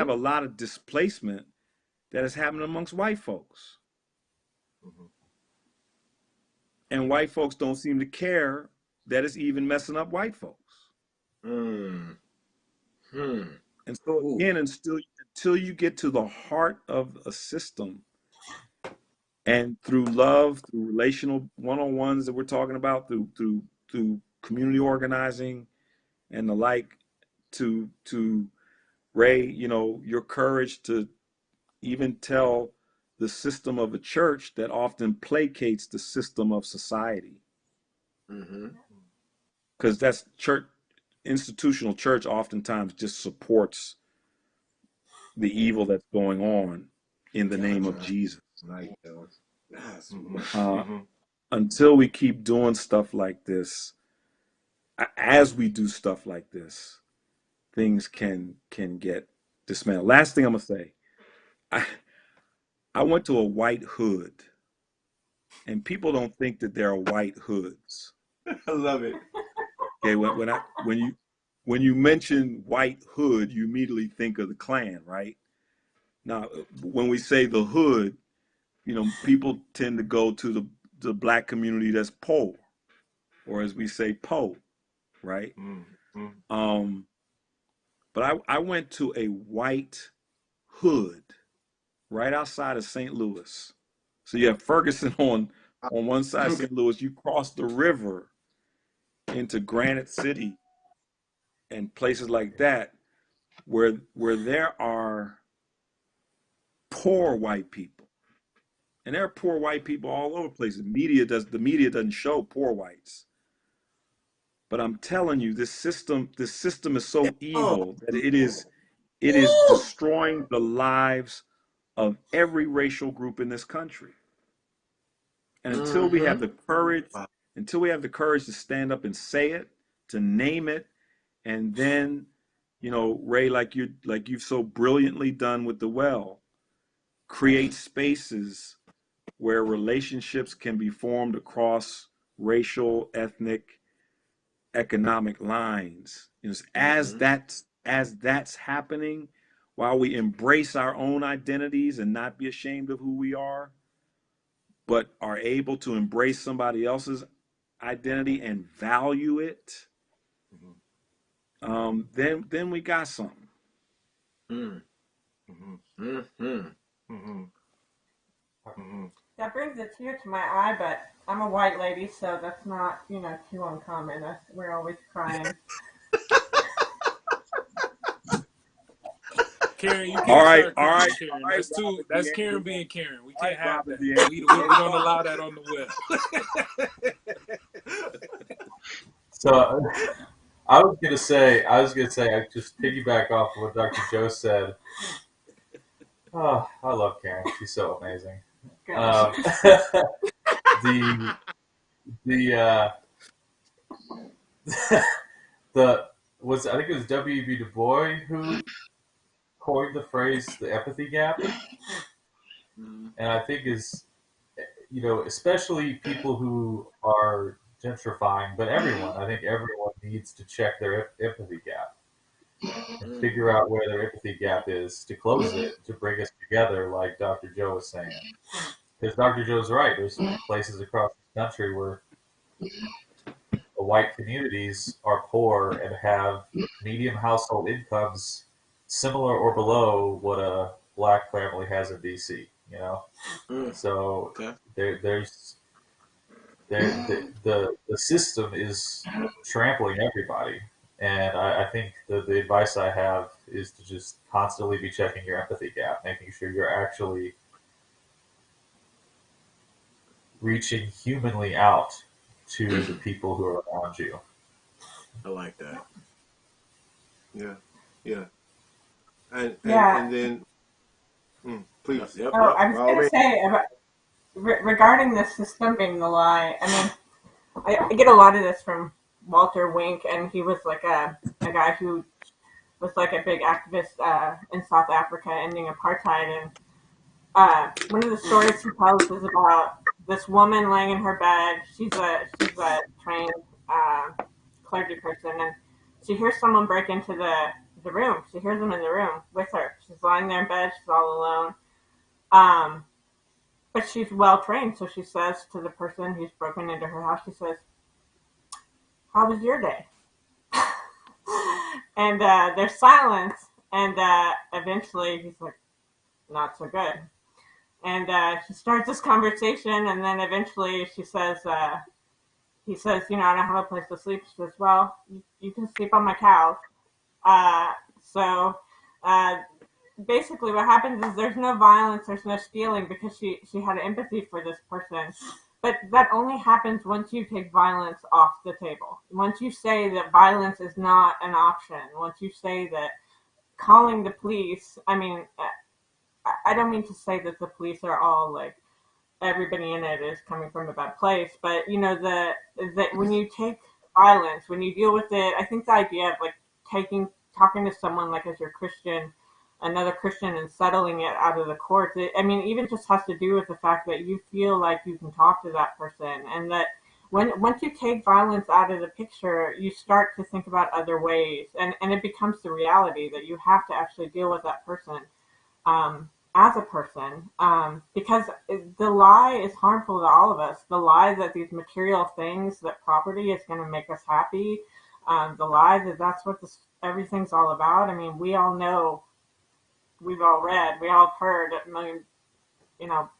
a lot of displacement that is happening amongst white folks. And white folks don't seem to care that it's even messing up white folks. And so again, until you get to the heart of a system, and through love, through relational one-on-ones that we're talking about, through community organizing and the like, to Ray, your courage to even tell the system of a church that often placates the system of society. Because that's church, institutional church oftentimes just supports the evil that's going on in the name of Jesus. Like, yes. Until we keep doing stuff like this, as we do stuff like this, things can get dismantled. Last thing I'm gonna say, I went to a white hood, and people don't think that there are white hoods. I love it. Okay, when you mention white hood, you immediately think of the Klan, right? Now, when we say the hood, people tend to go to the black community that's poor, or as we say, po, right? But I went to a white hood right outside of St. Louis. So you have Ferguson on one side of St. Louis. You cross the river into Granite City and places like that, where there are poor white people, and there are poor white people all over the place. The media doesn't show poor whites, but I'm telling you, this system is so evil that it is destroying the lives of every racial group in this country. And until we have the courage, to stand up and say it, to name it, and then, Ray, like you've so brilliantly done with the well, create spaces where relationships can be formed across racial, ethnic, economic lines. As that's happening, while we embrace our own identities and not be ashamed of who we are, but are able to embrace somebody else's identity and value it, then we got something. That brings a tear to my eye, but I'm a white lady, so that's not, too uncommon. We're always crying. Karen, you can't start crying, Karen. That's Karen being Karen. We can't have that. We don't allow that on the web. So I was gonna say, I just piggyback off of what Dr. Joe said. Oh, I love Karen. She's so amazing. I think it was W.E.B. Du Bois who coined the phrase the empathy gap, and I think especially people who are gentrifying, but I think everyone needs to check their empathy gap and figure out where their empathy gap is to close it, to bring us together, like Dr. Joe was saying. Because Dr. Joe's right. There's places across the country where the white communities are poor and have medium household incomes similar or below what a black family has in DC. So there's the system is trampling everybody, and I think the advice I have is to just constantly be checking your empathy gap, making sure you're actually reaching humanly out to the people who are around you. I like that. Yeah. And then, please. I was going to say regarding the system being the lie. I mean, I get a lot of this from Walter Wink, and he was like a guy who was like a big activist in South Africa ending apartheid. And one of the stories he tells is about this woman laying in her bed. She's a trained clergy person, and she hears someone break into the room. She hears them in the room with her. She's lying there in bed. She's all alone. But she's well trained, so she says to the person who's broken into her house, she says, "How was your day?" And there's silence, and eventually he's like, "Not so good." And he starts this conversation, and then eventually he says, "I don't have a place to sleep." She says, "Well, you can sleep on my couch." So basically what happens is there's no violence, there's no stealing, because she had empathy for this person. But that only happens once you take violence off the table. Once you say that violence is not an option, once you say that calling the police, I don't mean to say that the police are all like everybody in it is coming from a bad place, but you know the when you take violence, when you deal with it, I think the idea of like talking to someone like as your Christian, another Christian, and settling it out of the courts. I mean, even just has to do with the fact that you feel like you can talk to that person, and that once you take violence out of the picture, you start to think about other ways, and it becomes the reality that you have to actually deal with that person as a person, because the lie is harmful to all of us. The lie that these material things, that property is going to make us happy, the lie that that's what everything's all about. I mean, we all know, we've all read, we all heard a million, you know,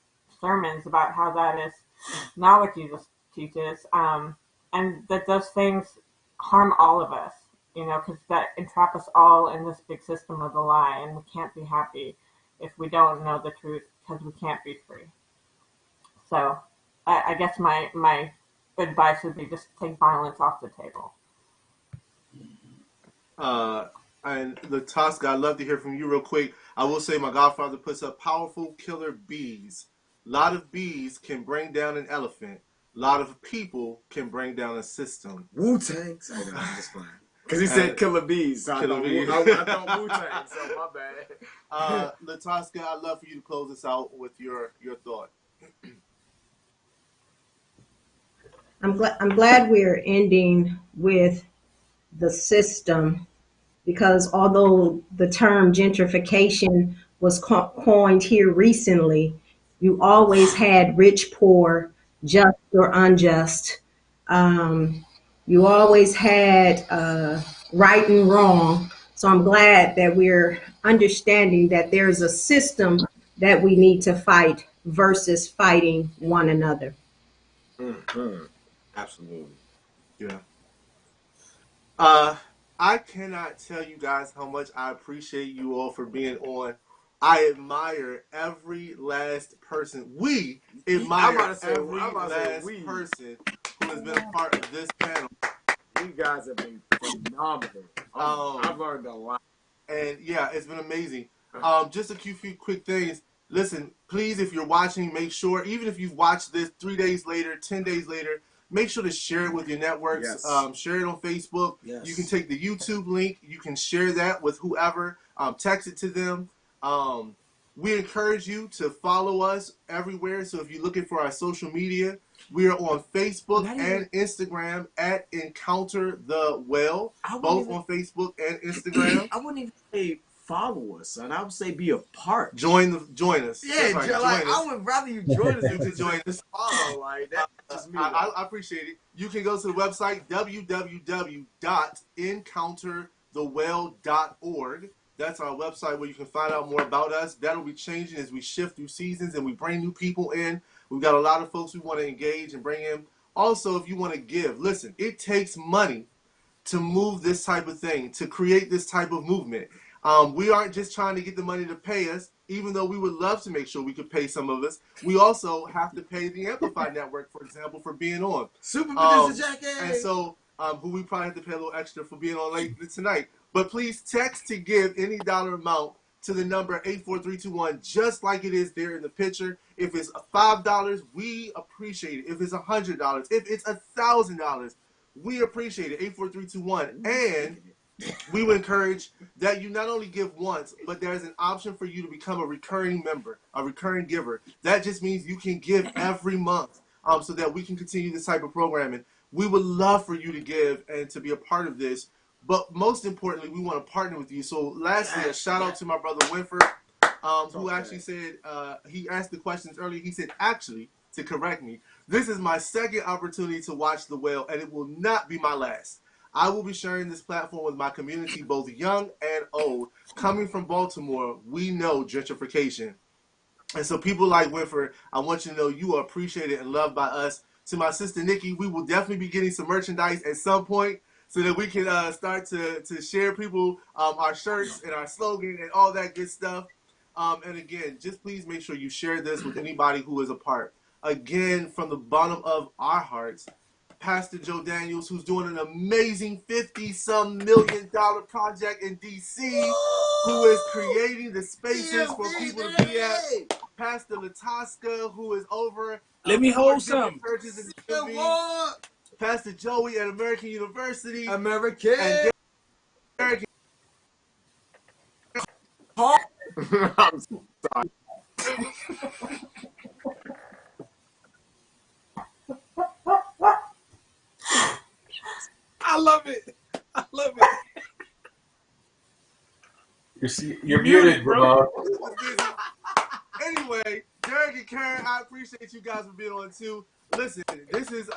sermons about how that is not what Jesus teaches, and that those things harm all of us, you know, because that entrap us all in this big system of the lie, and we can't be happy if we don't know the truth, because we can't be free. So I guess my advice would be just take violence off the table. And lataska, I'd love to hear from you real quick. I will say my godfather puts up powerful killer bees. A lot of bees can bring down an elephant. A lot of people can bring down a system. Wu-Tang. Oh, no, I'm just fine. Because he said killer bees. So Killer bees. I thought Wu-Tang, so my bad. Lataska, I'd love for you to close us out with your thought. I'm glad we're ending with the system, because although the term gentrification was coined here recently, you always had rich, poor, just or unjust. You always had right and wrong. So I'm glad that we're understanding that there's a system that we need to fight versus fighting one another. Mm-hmm. Absolutely. Yeah. I cannot tell you guys how much I appreciate you all for being on. I admire every last person. We admire every last person who has been a part of this panel. You guys have been phenomenal. I've learned a lot. And yeah, it's been amazing. Just a few quick things. Listen, please, if you're watching, make sure, even if you've watched this 3 days later, 10 days later, make sure to share it with your networks. Yes. Share it on Facebook. Yes. You can take the YouTube link. You can share that with whoever. Text it to them. We encourage you to follow us everywhere. So if you're looking for our social media, we are on Facebook and Instagram at Encounter the Well. Both on Facebook and Instagram. I wouldn't even say follow us, son. I would say be a part. Join us. Yeah, right. join us. I would rather you join us than join us. Follow like that. I appreciate it. You can go to the website www.encounterthewell.org. That's our website where you can find out more about us. That'll be changing as we shift through seasons and we bring new people in. We've got a lot of folks we want to engage and bring in. Also, if you want to give, listen, it takes money to move this type of thing, to create this type of movement. We aren't just trying to get the money to pay us, even though we would love to make sure we could pay some of us. We also have to pay the Amplify Network, for example, for being on. Super producer Jackie! And so, who we probably have to pay a little extra for being on late tonight. But please text to give any dollar amount to the number 84321, just like it is there in the picture. If it's $5, we appreciate it. If it's $100, if it's $1,000, we appreciate it. 84321. And we would encourage that you not only give once, but there's an option for you to become a recurring member, a recurring giver. That just means you can give every month, so that we can continue this type of programming. We would love for you to give and to be a part of this. But most importantly, we want to partner with you. So lastly, a shout out to my brother Winford, who actually said, he asked the questions earlier. He said, actually, to correct me, this is my second opportunity to watch The Whale, and it will not be my last. I will be sharing this platform with my community, both young and old. Coming from Baltimore, we know gentrification. And so people like Winford, I want you to know you are appreciated and loved by us. To my sister Nikki, we will definitely be getting some merchandise at some point so that we can start to share people our shirts and our slogan and all that good stuff. And again, just please make sure you share this with anybody who is a part. Again, from the bottom of our hearts, Pastor Joe Daniels, who's doing an amazing $50-some million project in D.C. who is creating the spaces for people to be at. Pastor Lataska, who is over Let me hold different some. churches in the DMV. Pastor Joey at American University. American. And Derek. I'm sorry. I love it. I love it. You're muted, bro. Anyway, Derek and Karen, I appreciate you guys for being on too. Listen, this is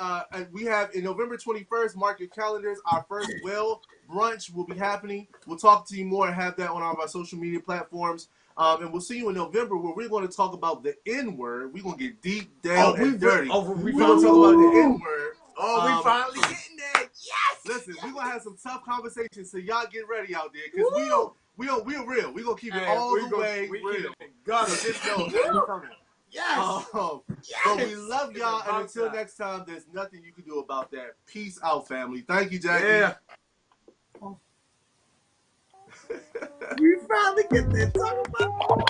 we have in November 21st, mark your calendars, our first well brunch will be happening. We'll talk to you more and have that on all of our social media platforms. And we'll see you in November where we're going to talk about the N-word. We're going to get deep down and dirty. We're going to talk about the N-word. We finally getting there. Yes. Listen, we're going to have some tough conversations, so y'all get ready out there because we're real. We're going to keep it all the way real. So just know it's coming. Yes. But we love y'all, and until next time, there's nothing you can do about that. Peace out, family. Thank you, Jackie. Yeah. We finally get that talk about